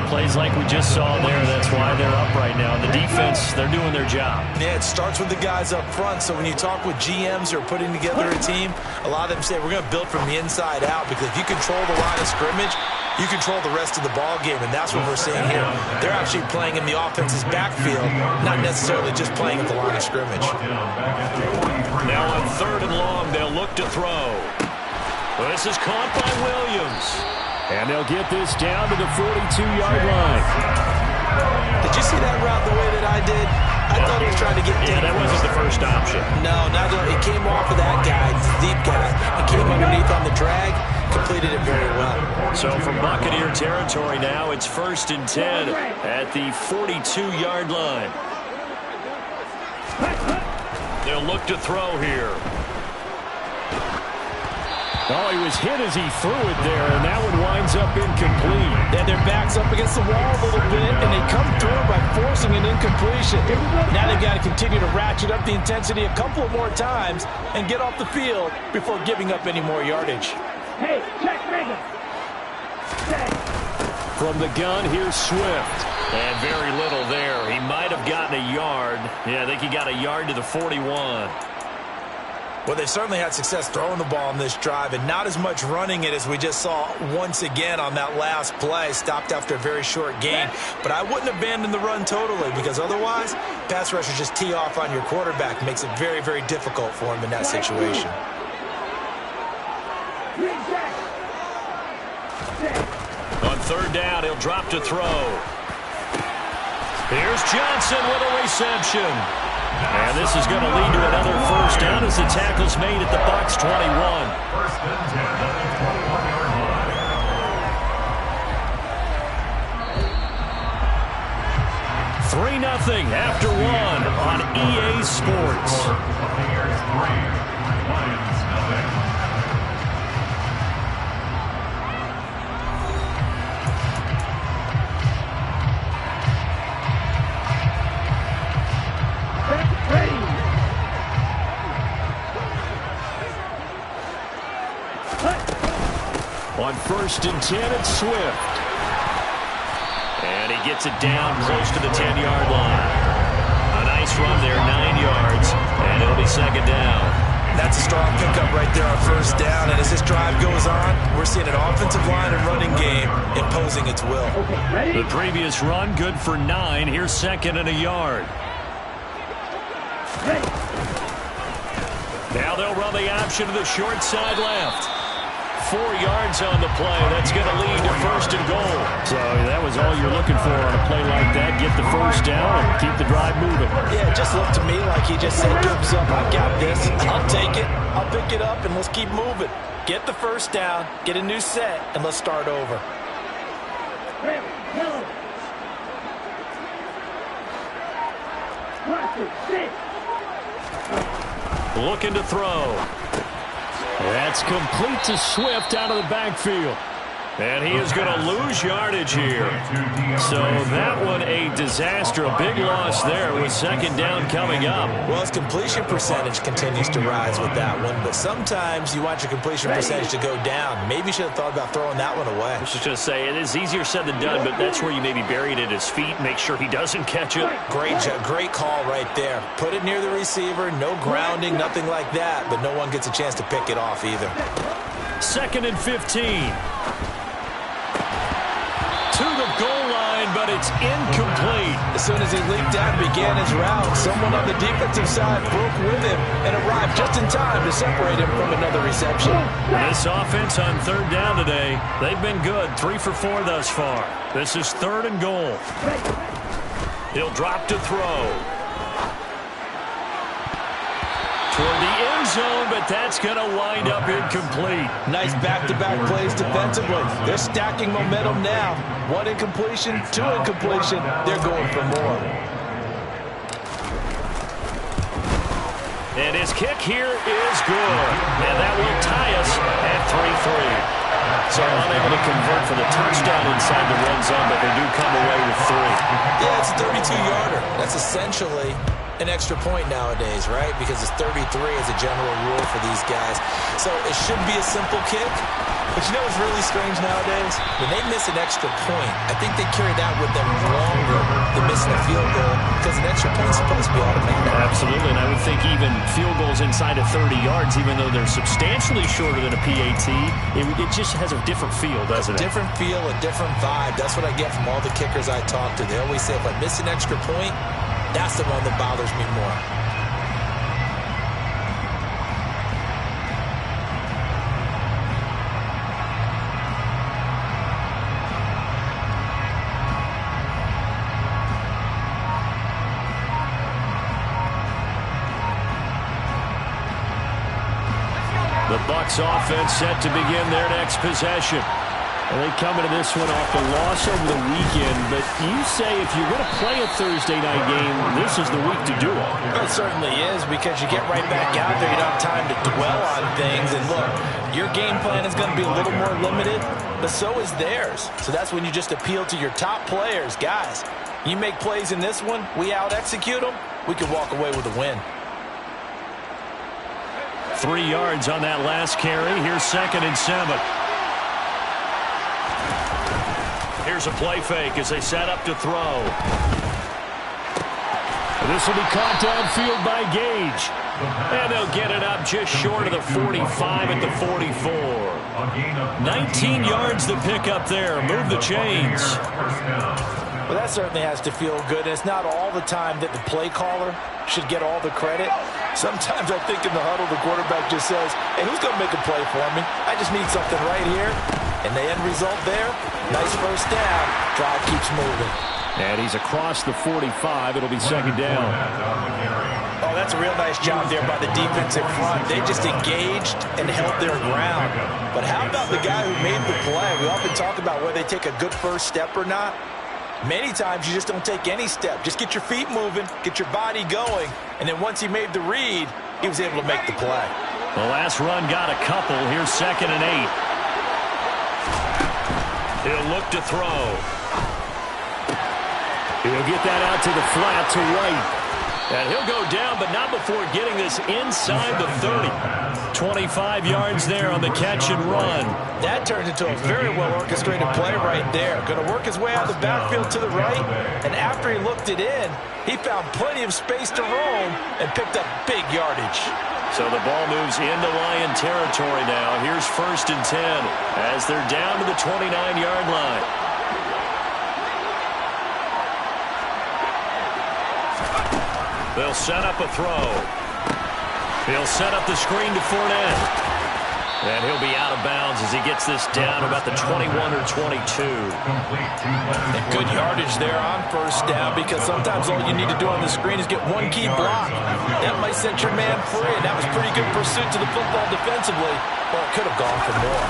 Plays like we just saw there, that's why they're up right now. The defense, they're doing their job. Yeah, it starts with the guys up front. So when you talk with GMs who are putting together a team, a lot of them say we're going to build from the inside out, because if you control the line of scrimmage, you control the rest of the ball game, and that's what we're seeing here. They're actually playing in the offense's backfield, not necessarily just playing at the line of scrimmage. Now on 3rd and long, they'll look to throw. Well, this is caught by Williams. And they'll get this down to the 42-yard line. Did you see that route the way that I did? I thought he was trying to get deep. Yeah, that wasn't the first option. No, not at all. It came off of that guy, the deep guy, and came underneath on the drag, completed it very well. So from Buccaneer territory now, it's 1st and 10 at the 42-yard line. They'll look to throw here. Oh, he was hit as he threw it there, and that one winds up incomplete. And their back's up against the wall a little bit, and they come through by forcing an incompletion. Now they've got to continue to ratchet up the intensity a couple of more times and get off the field before giving up any more yardage. Hey, check Reagan. From the gun, here's Swift. And very little there. He might have gotten a yard. Yeah, I think he got a yard to the 41. Well, they certainly had success throwing the ball on this drive, and not as much running it as we just saw once again on that last play. Stopped after a very short gain. But I wouldn't abandon the run totally, because otherwise, pass rushers just tee off on your quarterback. Makes it very, very difficult for him in that situation. On 3rd down, he'll drop to throw. Here's Johnson with a reception. And this is going to lead to another 1st down as the tackle's made at the Bucs 21. 1st and 10 at the 21-yard line. 3-0 after 1 on EA Sports. Buccaneers 3, Lions nothing. On 1st and 10, it's Swift. And he gets it down close to the 10-yard line. A nice run there, 9 yards, and it'll be 2nd down. That's a strong pickup right there on 1st down, and as this drive goes on, we're seeing an offensive line and running game imposing its will. The previous run, good for 9. Here's 2nd and a yard. Now they'll run the option to the short side left. 4 yards on the play. That's going to lead to 1st and goal. So that was all you're looking for on a play like that. Get the 1st down and keep the drive moving. Yeah, it just looked to me like he just said, gives up. I've got this. I'll take it. I'll pick it up, and let's keep moving. Get the 1st down, get a new set, and let's start over. Looking to throw. That's complete to Swift out of the backfield. And he is going to lose yardage here. So that one a disaster. A big loss there with second down coming up. Well, his completion percentage continues to rise with that one. But sometimes you want your completion percentage to go down. Maybe you should have thought about throwing that one away. I was just going to say, it is easier said than done, but that's where you maybe bury it at his feet. Make sure he doesn't catch it. Great call right there. Put it near the receiver. No grounding, nothing like that. But no one gets a chance to pick it off either. 2nd and 15. To the goal line, but it's incomplete. As soon as he leaped out and began his route, someone on the defensive side broke with him and arrived just in time to separate him from another reception. This offense on 3rd down today, they've been good. 3 for 4 thus far. This is 3rd and goal. He'll drop to throw. Toward the end zone, but that's going to wind up incomplete. Nice back-to-back plays defensively. They're stacking momentum now. 1 incompletion, 2 incompletion. They're going for more. And his kick here is good. And that will tie us at 3-3. So unable to convert for the touchdown inside the red zone, but they do come away with 3. Yeah, it's a 32-yarder. That's essentially an extra point nowadays, right? Because it's 33 as a general rule for these guys. So it should be a simple kick. But you know what's really strange nowadays? When they miss an extra point, I think they carry that with them longer than missing a field goal because an extra point's supposed to be automatic. Absolutely, and I would think even field goals inside of 30 yards, even though they're substantially shorter than a PAT, it just has a different feel, doesn't it? A different feel, a different vibe. That's what I get from all the kickers I talk to. They always say if I miss an extra point, that's the one that bothers me more. The Bucs offense set to begin their next possession. And they come into this one off the loss over the weekend, but you say if you're going to play a Thursday night game, this is the week to do it. It certainly is because you get right back out there. You don't have time to dwell on things. And look, your game plan is going to be a little more limited, but so is theirs. So that's when you just appeal to your top players. Guys, you make plays in this one, we out-execute them, we can walk away with a win. 3 yards on that last carry. Here's 2nd and 7. Here's a play fake as they set up to throw. This will be caught downfield by Gage. And they'll get it up just short of the 45 at the 44. 19 yards to pick up there. Move the chains. Well, that certainly has to feel good. And it's not all the time that the play caller should get all the credit. Sometimes I think in the huddle, the quarterback just says, hey, who's going to make a play for me? I just need something right here. And the end result there, nice first down. Drive keeps moving. And he's across the 45. It'll be 2nd down. Oh, that's a real nice job there by the defensive front. They just engaged and held their ground. But how about the guy who made the play? We often talk about whether they take a good first step or not. Many times you just don't take any step. Just get your feet moving, get your body going, and then once he made the read, he was able to make the play. The last run got a couple. Here's 2nd and 8. He'll look to throw. He'll get that out to the flat to right. And he'll go down, but not before getting this inside the 30. 25 yards there on the catch and run. That turned into a very well-orchestrated play right there. Going to work his way out of the backfield to the right, and after he looked it in, he found plenty of space to roam and picked up big yardage. So the ball moves into Lion territory now. Here's 1st and 10 as they're down to the 29-yard line. They'll set up a throw. He'll set up the screen to Fournette. And he'll be out of bounds as he gets this down about the 21 or 22. And good yardage there on first down because sometimes all you need to do on the screen is get one key block. That might set your man free, and that was pretty good pursuit to the football defensively. Well, it could have gone for more.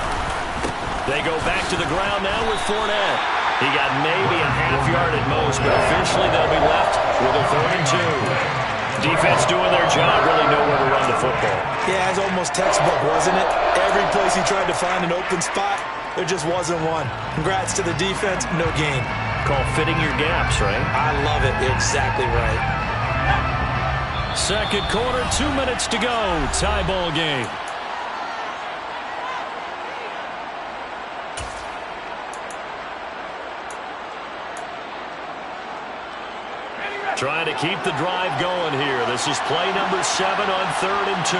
They go back to the ground now with Fournette. He got maybe a half yard at most, but officially they'll be left with a 3rd and 2. Defense doing their job, really nowhere to run the football. Yeah, it's almost textbook, wasn't it? Every place he tried to find an open spot, there just wasn't one. Congrats to the defense, no gain. Call fitting your gaps, right? I love it. You're exactly right. Second quarter, 2 minutes to go. Tie ball game. Trying to keep the drive going here. This is play number 7 on 3rd and 2.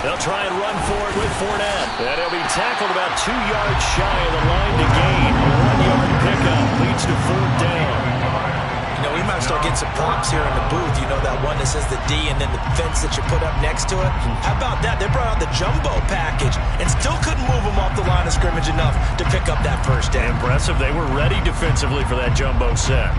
They'll try and run for it with Fournette. And he'll be tackled about 2 yards shy of the line to gain. A 1-yard pickup leads to 4th down. You know, we might start getting some props here in the booth. You know that one that says the D and then the fence that you put up next to it? How about that? They brought out the jumbo package and still couldn't move them off the line of scrimmage enough to pick up that first down. Impressive. They were ready defensively for that jumbo set.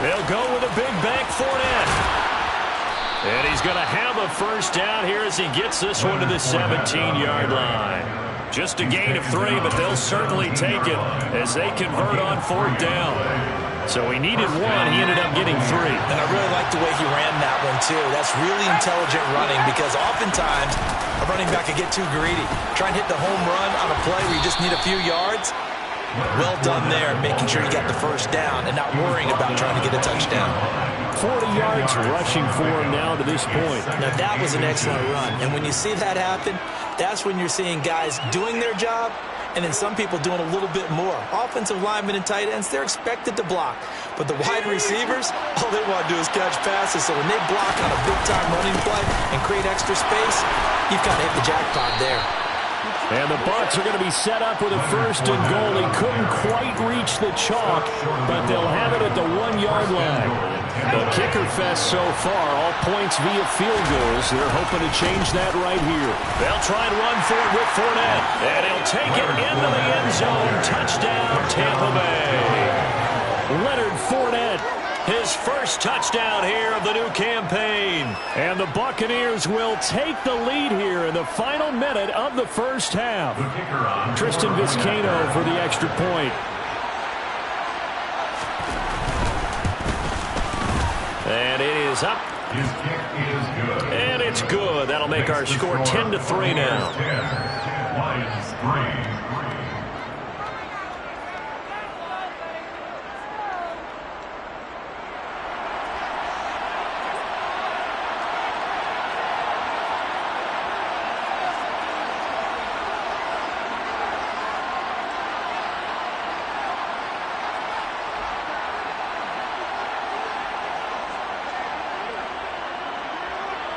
They'll go with a big bank Fournette. And he's going to have a first down here as he gets this one to the 17-yard line. Just a gain of 3, but they'll certainly take it as they convert on 4th down. So he needed 1. He ended up getting 3. And I really like the way he ran that one, too. That's really intelligent running because oftentimes a running back can get too greedy. Try and hit the home run on a play where you just need a few yards. Well done there, making sure you got the first down and not worrying about trying to get a touchdown. 40 yards rushing for him now to this point. Now, that was an excellent run. And when you see that happen, that's when you're seeing guys doing their job and then some people doing a little bit more. Offensive linemen and tight ends, they're expected to block. But the wide receivers, all they want to do is catch passes. So when they block on a big-time running play and create extra space, you've kind of hit the jackpot there. And the Bucs are going to be set up with a 1st and goal. He couldn't quite reach the chalk, but they'll have it at the 1-yard line. The kicker fest so far, all points via field goals. They're hoping to change that right here. They'll try and run for it with Fournette. And he'll take it into the end zone. Touchdown, Tampa Bay. Leonard Fournette. His first touchdown here of the new campaign. And the Buccaneers will take the lead here in the final minute of the first half. Tristan Vizcaino for the extra point. And it is up. His kick is good. And it's good. That'll make our score 10-3 now. Lions 3.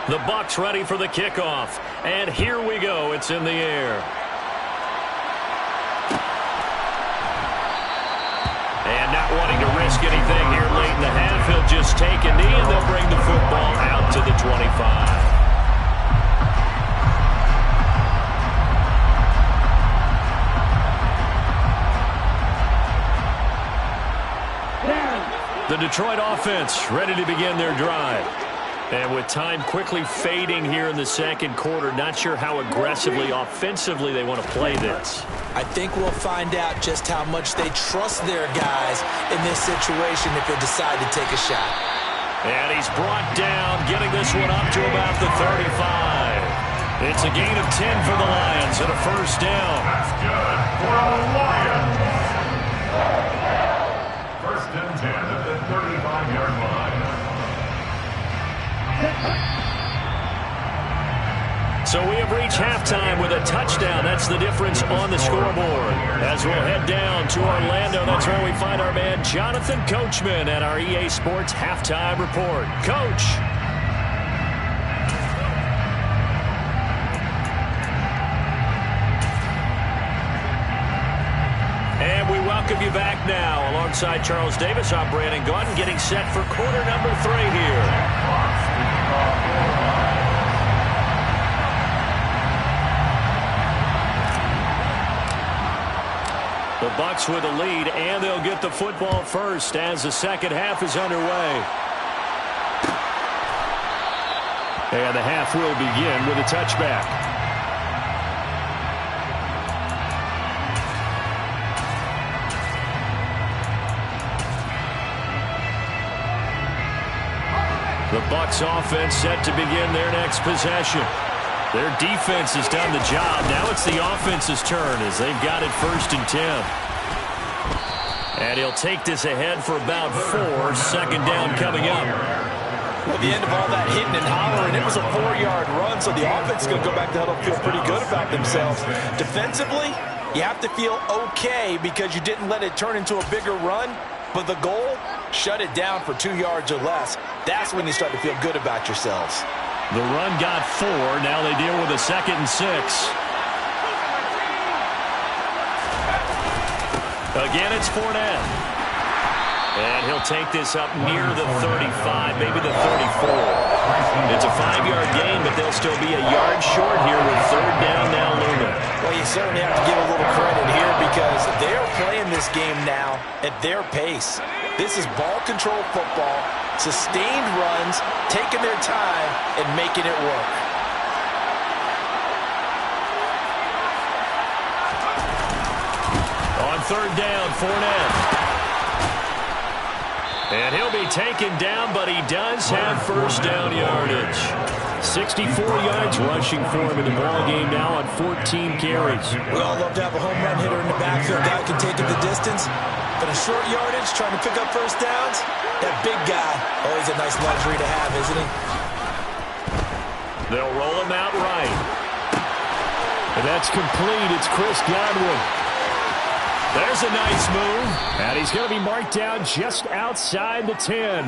The Bucs ready for the kickoff. And here we go. It's in the air. And not wanting to risk anything here late in the half, he'll just take a knee and they'll bring the football out to the 25. The Detroit offense ready to begin their drive. And with time quickly fading here in the second quarter, not sure how aggressively, offensively they want to play this. I think we'll find out just how much they trust their guys in this situation if they decide to take a shot. And he's brought down, getting this one up to about the 35. It's a gain of 10 for the Lions and a first down. That's good for the Lions. First and 10 at the 35-yard line. So we have reached halftime with a touchdown. That's the difference on the scoreboard. As we'll head down to Orlando, that's where we find our man Jonathan Coachman at our EA Sports Halftime Report. Coach. And we welcome you back now. Alongside Charles Davis, I'm Brandon Gaudin, getting set for quarter number 3 here. The Bucs with a lead, and they'll get the football first as the second half is underway. And the half will begin with a touchback. The Bucs offense set to begin their next possession. Their defense has done the job. Now it's the offense's turn as they've got it 1st and 10. And he'll take this ahead for about 4. Second down coming up. Well, the end of all that hitting and hollering, it was a 4-yard run, so the offense is going to go back to huddle, feel pretty good about themselves. Defensively, you have to feel okay because you didn't let it turn into a bigger run, but the goal, shut it down for 2 yards or less. That's when you start to feel good about yourselves. The run got 4. Now they deal with a 2nd and 6. Again, it's Fournette. And he'll take this up near the 35, maybe the 34. It's a 5-yard gain, but they'll still be a yard short here with 3rd down now looming. Well, you certainly have to give a little credit here because they're playing this game now at their pace. This is ball control football, sustained runs, taking their time, and making it work. On 3rd down, Fournette. And he'll be taken down, but he does have 1st down yardage. 64 yards rushing for him in the ballgame now on 14 carries. We all love to have a home run hitter in the backfield. Guy can take it the distance. But a short yardage, trying to pick up 1st downs, that big guy, always a nice luxury to have, isn't he? They'll roll him out right. And that's complete. It's Chris Godwin. There's a nice move. And he's going to be marked down just outside the 10.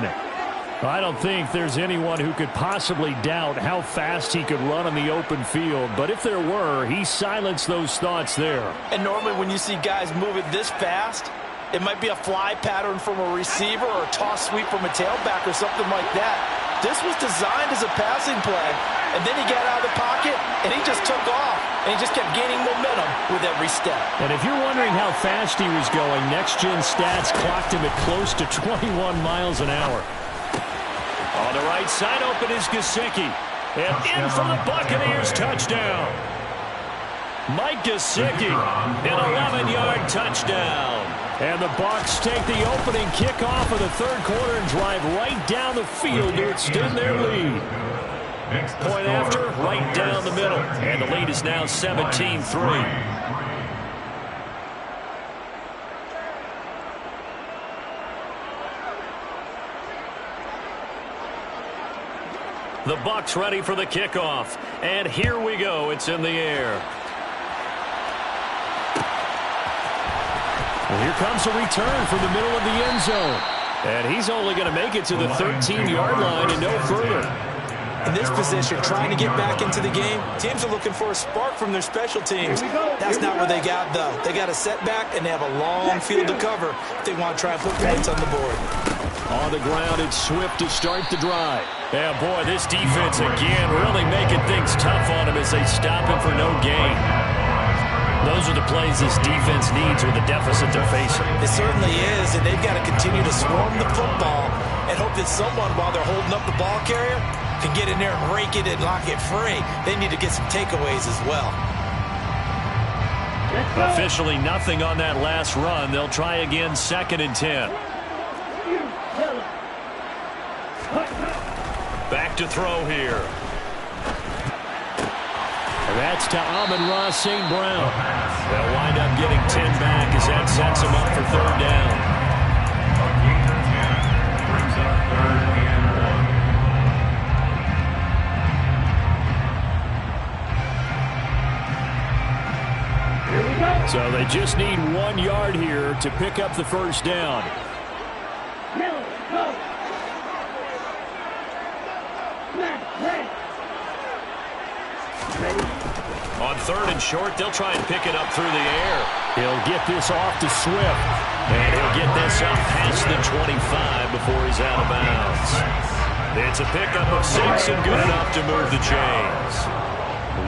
I don't think there's anyone who could possibly doubt how fast he could run on the open field. But if there were, he silenced those thoughts there. And normally when you see guys move it this fast, it might be a fly pattern from a receiver or a toss sweep from a tailback or something like that. This was designed as a passing play, and then he got out of the pocket, and he just took off, and he just kept gaining momentum with every step. And if you're wondering how fast he was going, next-gen stats clocked him at close to 21 miles an hour. On the right side, open is Gesicki. And in for the Buccaneers touchdown. Mike Gesicki, an 11-yard touchdown. And the Bucs take the opening kickoff of the 3rd quarter and drive right down the field to extend their lead. Point after, right down the middle. And the lead is now 17-3. The Bucs ready for the kickoff. And here we go. It's in the air. Well, here comes a return from the middle of the end zone. And he's only going to make it to the 13-yard line and no further. In this position, trying to get back into the game, teams are looking for a spark from their special teams. That's not what they got, though. They got a setback, and they have a long field to cover if they want to try and put points on the board. On the ground, it's Swift to start the drive. Yeah, boy, this defense again really making things tough on him as they stop him for no gain. Those are the plays this defense needs with the deficit they're facing. It certainly is, and they've got to continue to swarm the football and hope that someone, while they're holding up the ball carrier, can get in there and rake it and lock it free. They need to get some takeaways as well. Officially nothing on that last run. They'll try again, 2nd and 10. Back to throw here. And that's to Amon-Ra St. Brown. They'll wind up getting 10 back as that sets them up for 3rd down. Brings up 3rd and 1. So they just need 1 yard here to pick up the 1st down. On 3rd and short, they'll try and pick it up through the air. He'll get this off to Swift. And he'll get this up past the 25 before he's out of bounds. It's a pickup of 6 and good enough to move the chains.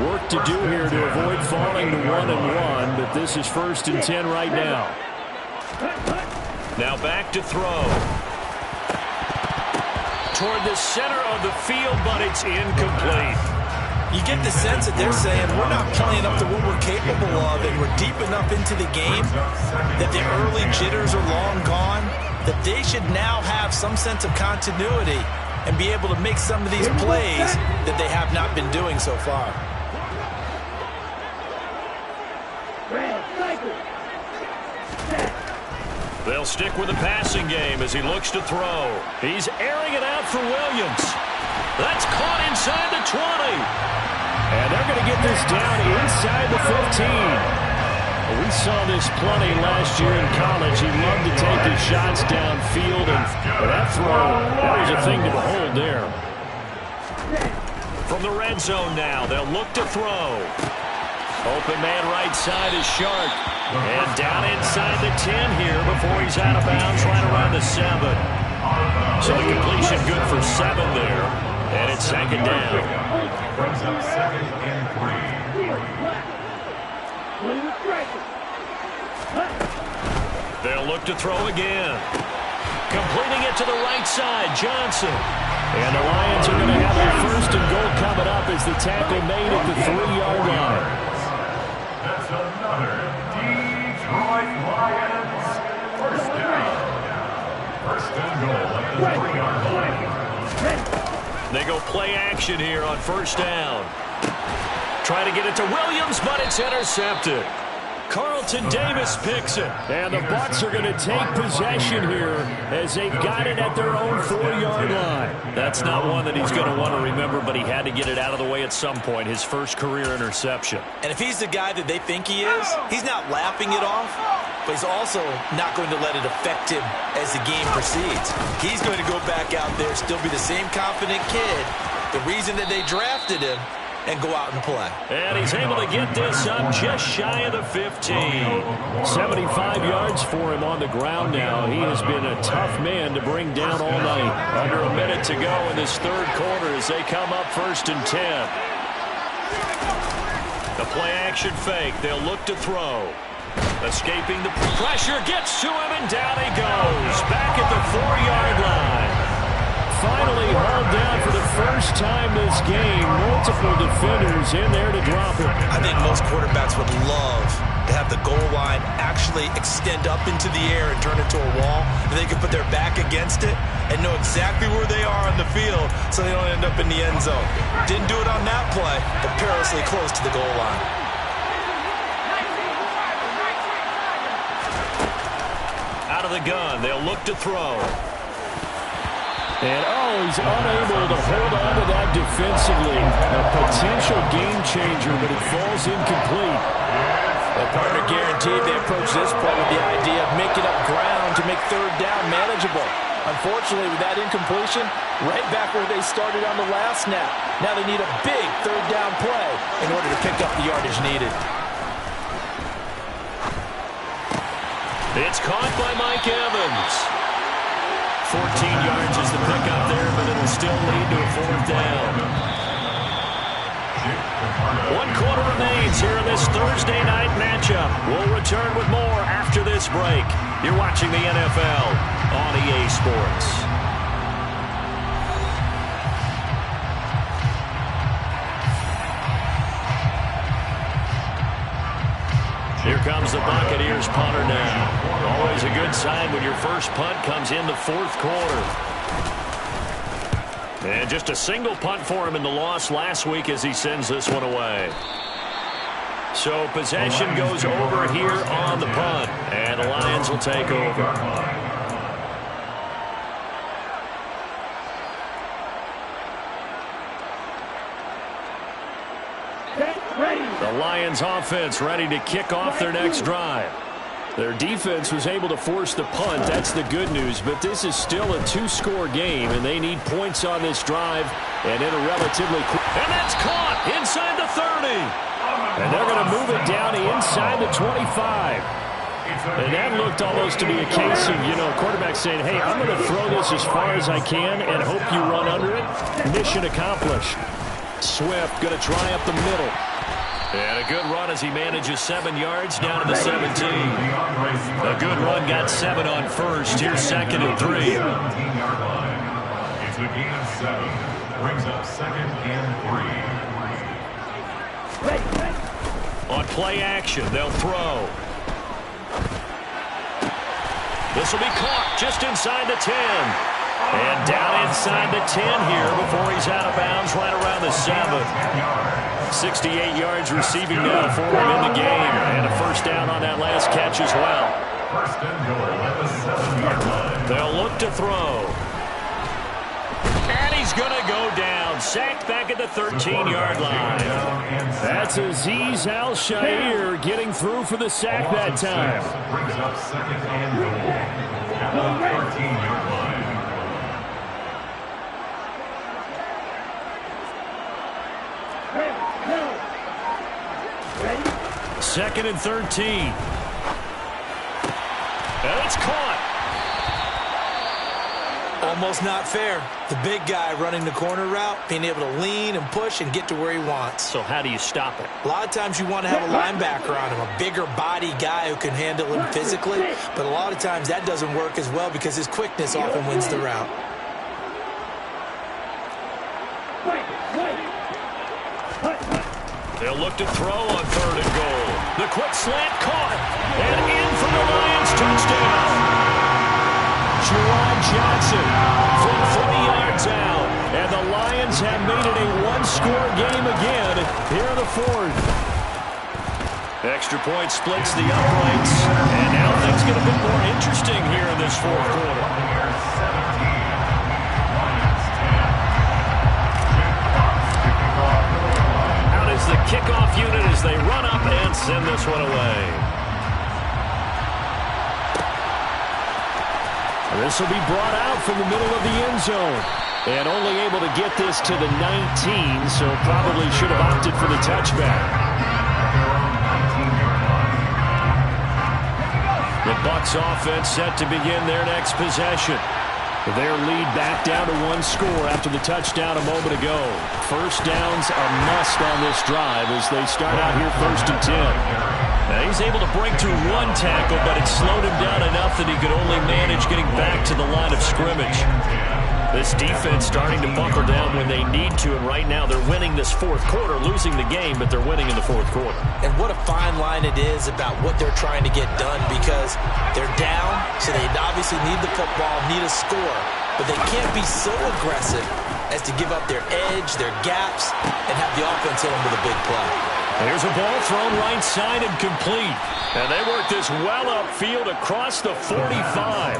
Work to do here to avoid falling to 1-1, but this is 1st and 10 right now. Now back to throw. Toward the center of the field, but it's incomplete. You get the sense that they're saying we're not playing up to what we're capable of, and we're deep enough into the game that the early jitters are long gone, that they should now have some sense of continuity and be able to make some of these plays that they have not been doing so far. They'll stick with the passing game as he looks to throw. He's airing it out for Williams. That's caught inside the 20. And they're going to get this down inside the 15. We saw this plenty last year in college. He loved to take his shots downfield, and that throw, that was a thing to behold there. From the red zone now, they'll look to throw. Open man right side is Shark. And down inside the 10 here before he's out of bounds right around the 7. So the completion good for 7 there. And it's second down. Brings up second and 3. They'll look to throw again. Completing it to the right side, Johnson. And the Lions are going to have their first and goal coming up as the tackle made at the 3-yard line. That's another Detroit Lions first down. First and goal at the 3-yard line. They go play action here on first down. Trying to get it to Williams, but it's intercepted. Carlton Davis picks it. And the Bucs are going to take possession here as they've got it at their own 4-yard line. That's not one that he's going to want to remember, but he had to get it out of the way at some point, his first career interception. And if he's the guy that they think he is, he's not laughing it off, but he's also not going to let it affect him as the game proceeds. He's going to go back out there, still be the same confident kid, the reason that they drafted him, and go out and play. And he's able to get this up just shy of the 15. 75 yards for him on the ground now. He has been a tough man to bring down all night. Under a minute to go in this third quarter as they come up first and 10. The play action fake. They'll look to throw. Escaping the pressure. Gets to him and down he goes. Back at the 4-yard line. Finally hauled down for the first time this game. Multiple defenders in there to drop it. I think most quarterbacks would love to have the goal line actually extend up into the air and turn into a wall, and they can put their back against it and know exactly where they are on the field so they don't end up in the end zone. Didn't do it on that play, but perilously close to the goal line. Out of the gun, they'll look to throw. And, he's unable to hold on to that defensively. A potential game changer, but it falls incomplete. The partner guaranteed they approach this play with the idea of making up ground to make third down manageable. Unfortunately, with that incompletion, right back where they started on the last snap. Now they need a big third down play in order to pick up the yardage needed. It's caught by Mike Evans. 14 yards is the pickup there, but it'll still lead to a fourth down. 1 quarter remains here in this Thursday night matchup. We'll return with more after this break. You're watching the NFL on EA Sports. Here comes the Buccaneers punter now. Always a good sign when your first punt comes in the fourth quarter. And just a single punt for him in the loss last week as he sends this one away. So possession goes over here on the punt, and the Lions will take over. The Lions offense ready to kick off their next drive. Their defense was able to force the punt. That's the good news. But this is still a 2-score game, and they need points on this drive and in a relatively quick. And that's caught inside the 30. And they're going to move it down inside the 25. And that looked almost to be a case of, quarterback saying, hey, I'm going to throw this as far as I can and hope you run under it. Mission accomplished. Swift going to try up the middle. And a good run as he manages 7 yards down to the 17. A good run got 7 on first. Here's second and 3. It's a gain of 7. Brings up second and 3. On play action, they'll throw. This will be caught just inside the 10. And down inside the 10 here before he's out of bounds right around the 7. 68 yards receiving now for him in the game. And a first down on that last catch as well. First and goal at the 7-yard line. They'll look to throw. And he's going to go down. Sacked back at the 13-yard line. That's Azeez Al-Shaair getting through for the sack that time. Brings up second and goal at the 13-yard line. Second and 13. And it's caught. Almost not fair. The big guy running the corner route, being able to lean and push and get to where he wants. So how do you stop it? A lot of times you want to have a linebacker on him, a bigger body guy who can handle him physically, but a lot of times that doesn't work as well because his quickness often wins the route. They'll look to throw on third and goal. The quick slant caught. And in for the Lions touchdown. Juwan Johnson from 40 yards out. And the Lions have made it a one-score game again here in the fourth. Extra point splits the uprights. And now things get a bit more interesting here in this fourth quarter. The kickoff unit as they run up and send this one away. This will be brought out from the middle of the end zone. And only able to get this to the 19, so probably should have opted for the touchback. The Bucs offense set to begin their next possession. Their lead back down to one score after the touchdown a moment ago. First downs a must on this drive as they start out here first and 10. Now he's able to break through one tackle, but it slowed him down enough that he could only manage getting back to the line of scrimmage. This defense starting to buckle down when they need to, and right now they're winning this fourth quarter, losing the game, but they're winning in the fourth quarter. And what a fine line it is about what they're trying to get done because they're down, so they obviously need the football, need a score, but they can't be so aggressive as to give up their edge, their gaps, and have the offense hit them with a big play. Here's a ball thrown right side and complete. And they work this well upfield across the 45.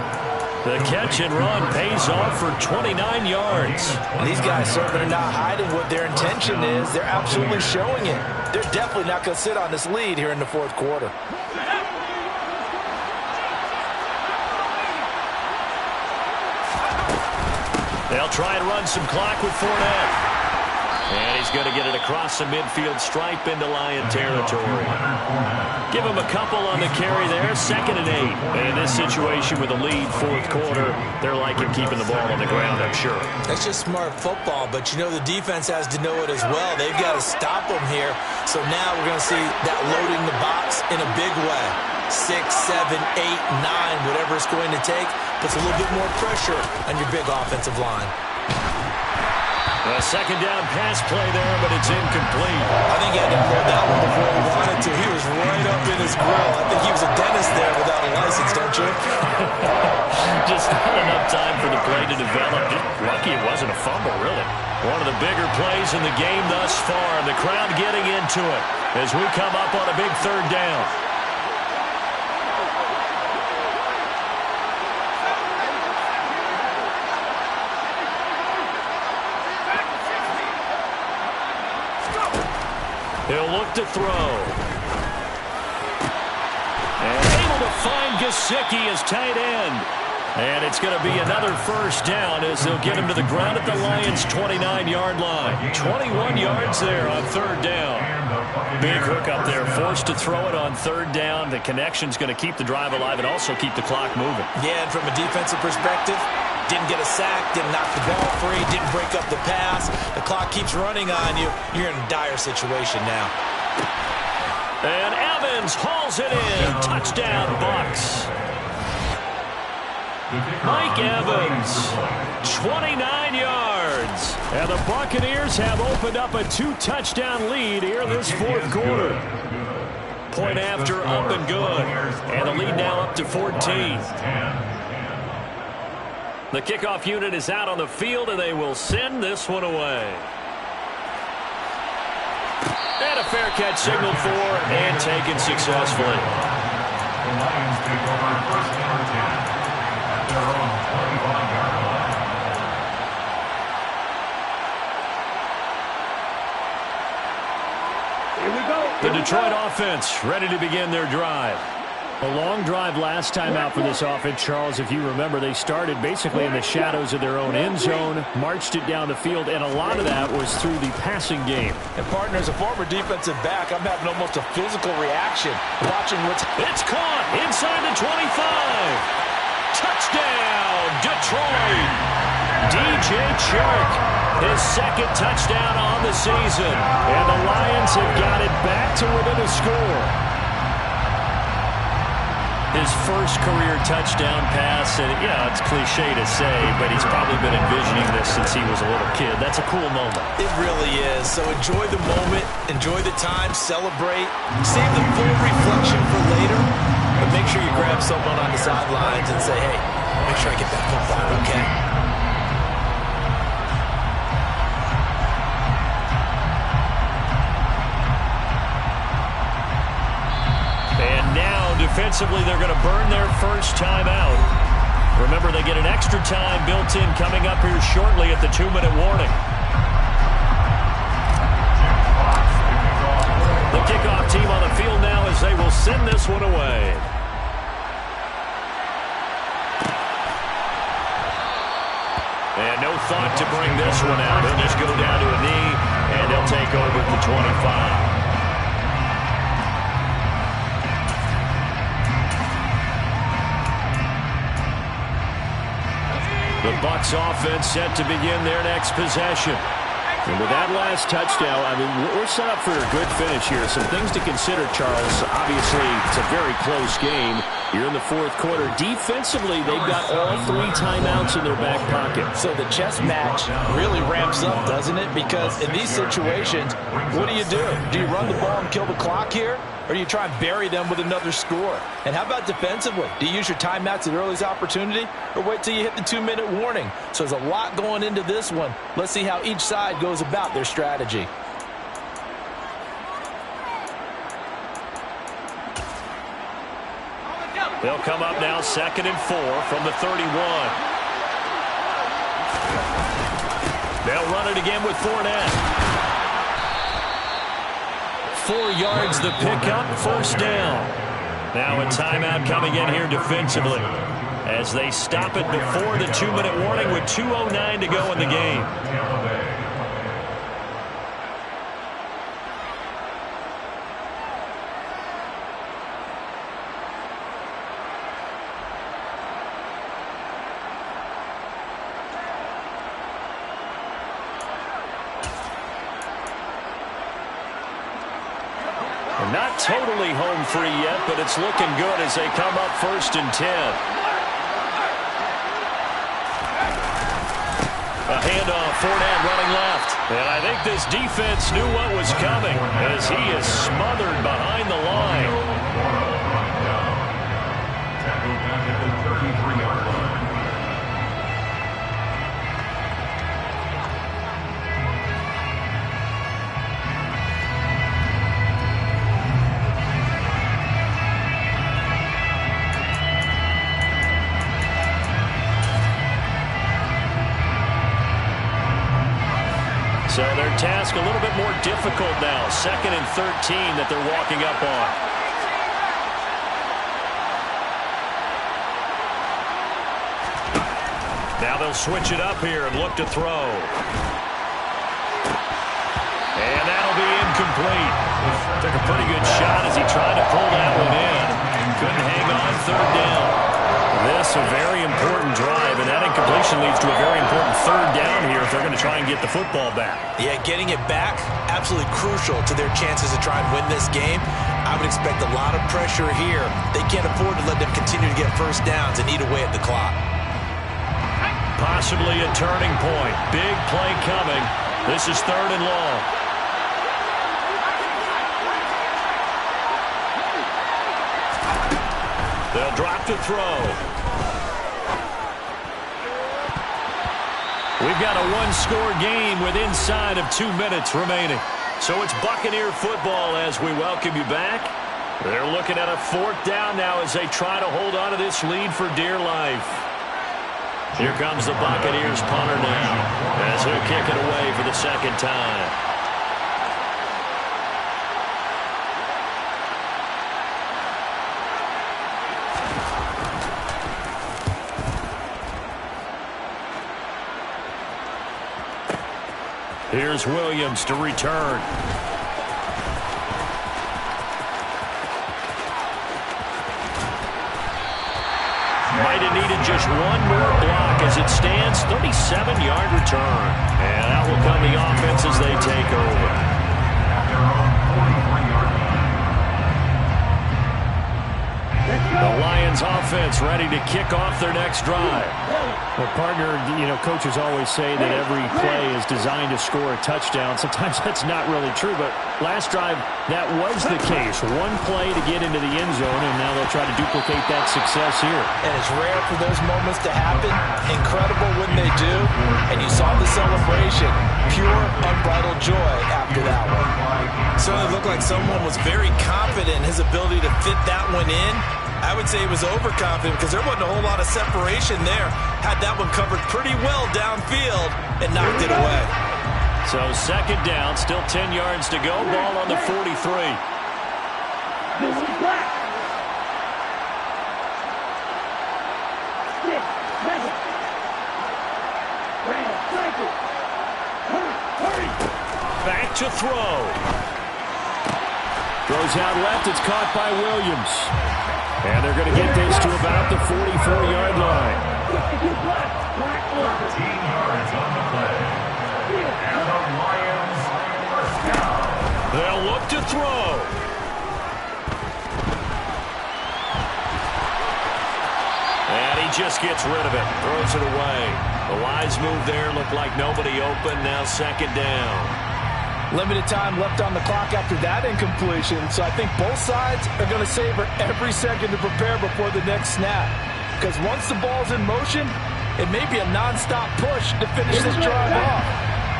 The catch and run pays off for 29 yards. And these guys certainly are not hiding what their intention is. They're absolutely showing it. They're definitely not going to sit on this lead here in the fourth quarter. They'll try and run some clock with Fournette. And he's going to get it across the midfield stripe into Lion territory. Give him a couple on the carry there. Second and 8. And in this situation with a lead fourth quarter, they're liking keeping the ball on the ground, I'm sure. That's just smart football, but you know the defense has to know it as well. They've got to stop them here. So now we're going to see that loading the box in a big way. 6, 7, 8, 9, whatever it's going to take, puts a little bit more pressure on your big offensive line. A second down pass play there, but it's incomplete. I think he had to hold that one before he wanted to. He was right up in his grill. I think he was a dentist there without a license, don't you? Just not enough time for the play to develop. Just lucky it wasn't a fumble, really. One of the bigger plays in the game thus far. The crowd getting into it as we come up on a big third down. He'll look to throw. And able to find Gesicki as tight end. And it's going to be another first down as they'll get him to the ground at the Lions' 29-yard line. 21 yards there on third down. Big hook up there, forced to throw it on third down. The connection's going to keep the drive alive and also keep the clock moving. Yeah, and from a defensive perspective, didn't get a sack, didn't knock the ball free, didn't break up the pass. The clock keeps running on you. You're in a dire situation now. And Evans hauls it in. Touchdown, Bucs. Mike Evans, 29 yards. And the Buccaneers have opened up a 2-touchdown lead here in this fourth quarter. Point after up and good. And the lead now up to 14. The kickoff unit is out on the field, and they will send this one away. And a fair catch signaled for and taken successfully. The Lions take over first and 10 at their own 25-yard line. Here we go. The Detroit offense ready to begin their drive. A long drive last time out for this offense, Charles. If you remember, they started basically in the shadows of their own end zone, marched it down the field, and a lot of that was through the passing game. And, partner, as a former defensive back, I'm having almost a physical reaction watching what's... It's caught inside the 25. Touchdown, Detroit. DJ Chark, his second touchdown on the season. And the Lions have got it back to within a score. His first career touchdown pass, and yeah, it's cliche to say, but he's probably been envisioning this since he was a little kid. That's a cool moment. It really is. So enjoy the moment, enjoy the time, celebrate, save the full reflection for later, but make sure you grab someone on the sidelines and say, hey, make sure I get that football, okay? Defensively, they're going to burn their first time out. Remember, they get an extra time built in coming up here shortly at the 2-minute warning. The kickoff team on the field now as they will send this one away. And no thought to bring this one out. He'll just go down to a knee, and he'll take over at the 25. The Bucs offense set to begin their next possession. And with that last touchdown, I mean, we're set up for a good finish here. Some things to consider, Charles. Obviously, it's a very close game. You're in the fourth quarter. Defensively, they've got all 3 timeouts in their back pocket. So the chess match really ramps up, doesn't it? Because in these situations, what do? Do you run the ball and kill the clock here? Or do you try and bury them with another score? And how about defensively? Do you use your timeouts at earliest opportunity? Or wait till you hit the 2-minute warning? So there's a lot going into this one. Let's see how each side goes about their strategy. They'll come up now 2nd and 4 from the 31. They'll run it again with Fournette. 4 yards the pickup, first down. Now a timeout coming in here defensively as they stop it before the 2-minute warning with 2:09 to go in the game. Not totally home free yet, but it's looking good as they come up 1st and 10. A handoff, Fournette running left. And I think this defense knew what was coming as he is smothered behind the line. Tackled back at the 33-yard line. So their task a little bit more difficult now. 2nd and 13 that they're walking up on. Now they'll switch it up here and look to throw. And that'll be incomplete. Took a pretty good shot as he tried to pull that one in. Couldn't hang on 3rd down. This a very important drive, and that incompletion leads to a very important 3rd down here if they're going to try and get the football back. Yeah, getting it back, absolutely crucial to their chances to try and win this game. I would expect a lot of pressure here. They can't afford to let them continue to get first downs and eat away at the clock. Possibly a turning point. Big play coming. This is 3rd and long. They'll drop to throw. We've got a one-score game with inside of 2 minutes remaining. So it's Buccaneer football as we welcome you back. They're looking at a 4th down now as they try to hold on to this lead for dear life. Here comes the Buccaneers punter now as he'll kick it away for the 2nd time. Here's Williams to return. Might have needed just one more block as it stands. 37-yard return. And that will come the offense as they take over. The Lions offense ready to kick off their next drive. Well, partner, coaches always say that every play is designed to score a touchdown. Sometimes that's not really true, but last drive, that was the case. One play to get into the end zone, and now they'll try to duplicate that success here. And it's rare for those moments to happen. Incredible when they do. And you saw the celebration. Pure, unbridled joy after that one. Certainly looked like someone was very confident in his ability to fit that one in. I would say he was overconfident because there wasn't a whole lot of separation there. Had that one covered pretty well downfield and knocked it away. So 2nd down, still 10 yards to go. Ball on the 43. Back to throw. Throws out left. It's caught by Williams. And they're going to get this to about the 44-yard line. 14 yards on the play. And the Lions first down. They'll look to throw. And he just gets rid of it. Throws it away. The wise move there. Looked like nobody open. Now 2nd down. Limited time left on the clock after that incompletion, so I think both sides are going to savor every second to prepare before the next snap. Because once the ball's in motion, it may be a nonstop push to finish this drive off.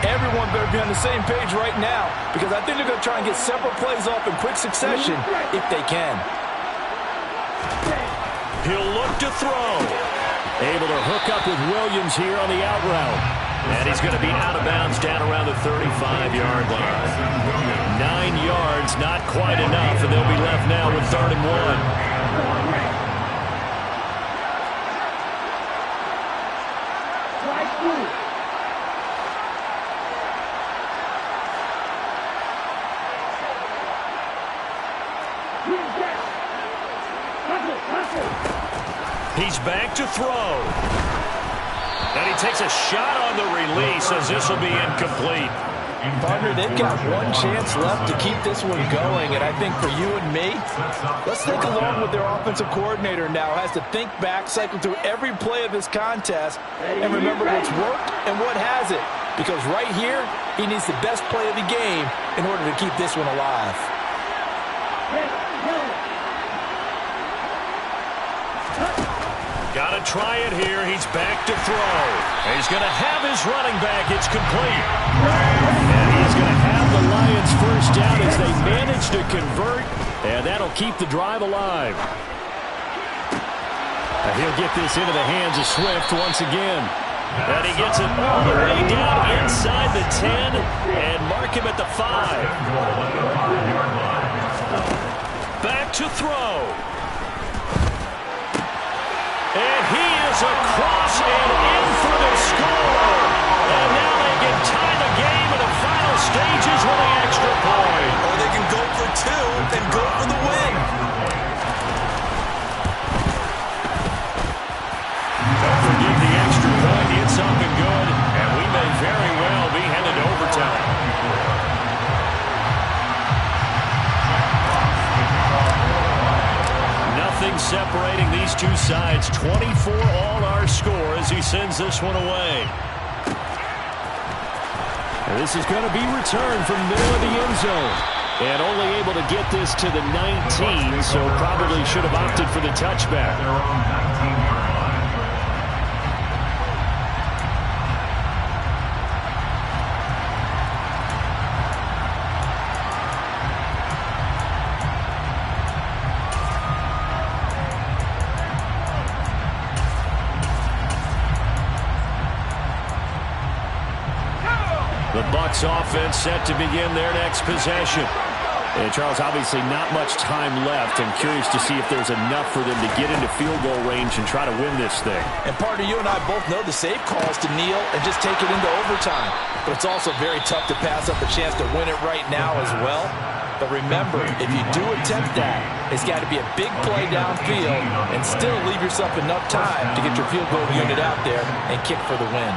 Everyone better be on the same page right now, because I think they're going to try and get several plays off in quick succession if they can. He'll look to throw. Able to hook up with Williams here on the out route. And he's going to be out of bounds down around the 35-yard line. 9 yards, not quite enough, and they'll be left now with 3rd and 1. He's back to throw. And he takes a shot on the release as this will be incomplete. Partner, they've got one chance left to keep this one going, and I think for you and me, let's think along with their offensive coordinator now has to think back, cycle through every play of this contest, and remember what's worked and what hasn't. Because right here, he needs the best play of the game in order to keep this one alive. Got to try it here. He's back to throw. He's going to have his running back. It's complete. And he's going to have the Lions first down as they manage to convert. And that'll keep the drive alive. And he'll get this into the hands of Swift once again. And he gets it all the way down inside the 10 and mark him at the 5. Back to throw. And he is across and in for the score. And now they can tie the game in the final stages with an extra point. Or they can go for 2 and go for the win. Don't forget the extra point. It's up and good. And we may very well be headed to overtime. Nothing separating these two sides. 24 all our score as he sends this one away. And this is going to be returned from middle of the end zone. And only able to get this to the 19, so probably should have opted for the touchback. Bucs offense set to begin their next possession. And Charles, obviously not much time left. I'm curious to see if there's enough for them to get into field goal range and try to win this thing. And partner, you and I both know the safe calls to kneel and just take it into overtime. But it's also very tough to pass up a chance to win it right now as well. But remember, if you do attempt that, it's got to be a big play downfield and still leave yourself enough time to get your field goal unit out there and kick for the win.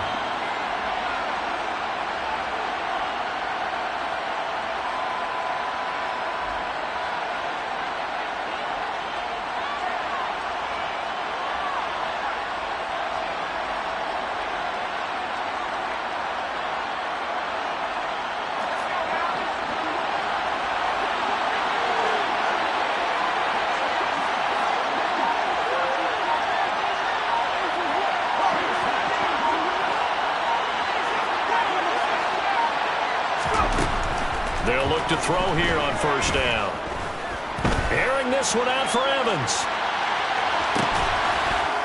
They'll look to throw here on first down. Airing this one out for Evans.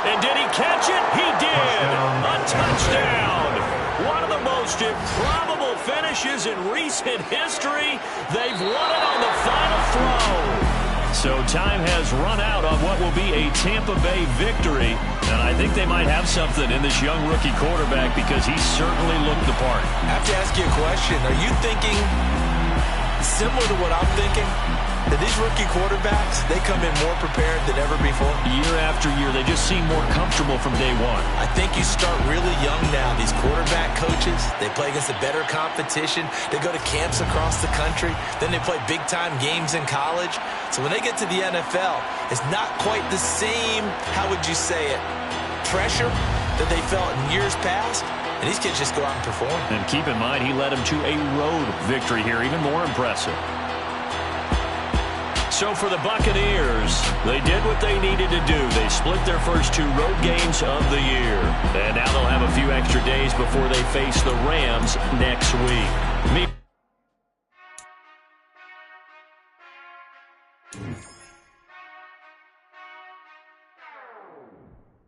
And did he catch it? He did. A touchdown. One of the most improbable finishes in recent history. They've won it on the final throw. So time has run out on what will be a Tampa Bay victory. And I think they might have something in this young rookie quarterback because he certainly looked the part. I have to ask you a question. Are you thinking similar to what I'm thinking? That these rookie quarterbacks, they come in more prepared than ever before? Year after year, they just seem more comfortable from day one. I think you start really young now. These quarterback coaches, they play against a better competition. They go to camps across the country. Then they play big-time games in college. So when they get to the NFL, it's not quite the same, how would you say it, pressure that they felt in years past. And these kids just go out and perform. And keep in mind, he led them to a road victory here, even more impressive. So for the Buccaneers, they did what they needed to do. They split their first 2 road games of the year. And now they'll have a few extra days before they face the Rams next week.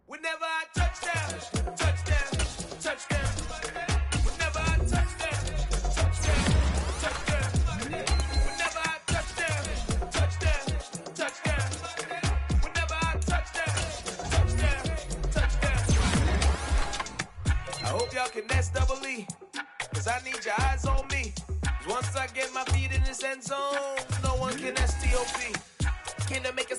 Whenever I touchdown, touchdown, touchdown. Whenever I touchdown, touchdown, touchdown. Whenever I touchdown, touchdown, touchdown. Whenever I touchdown, touchdown, touchdown. I hope y'all can nest double E, cause I need your eyes on me. Cause once I get my feet in this end zone, no one can STOP. Can I make a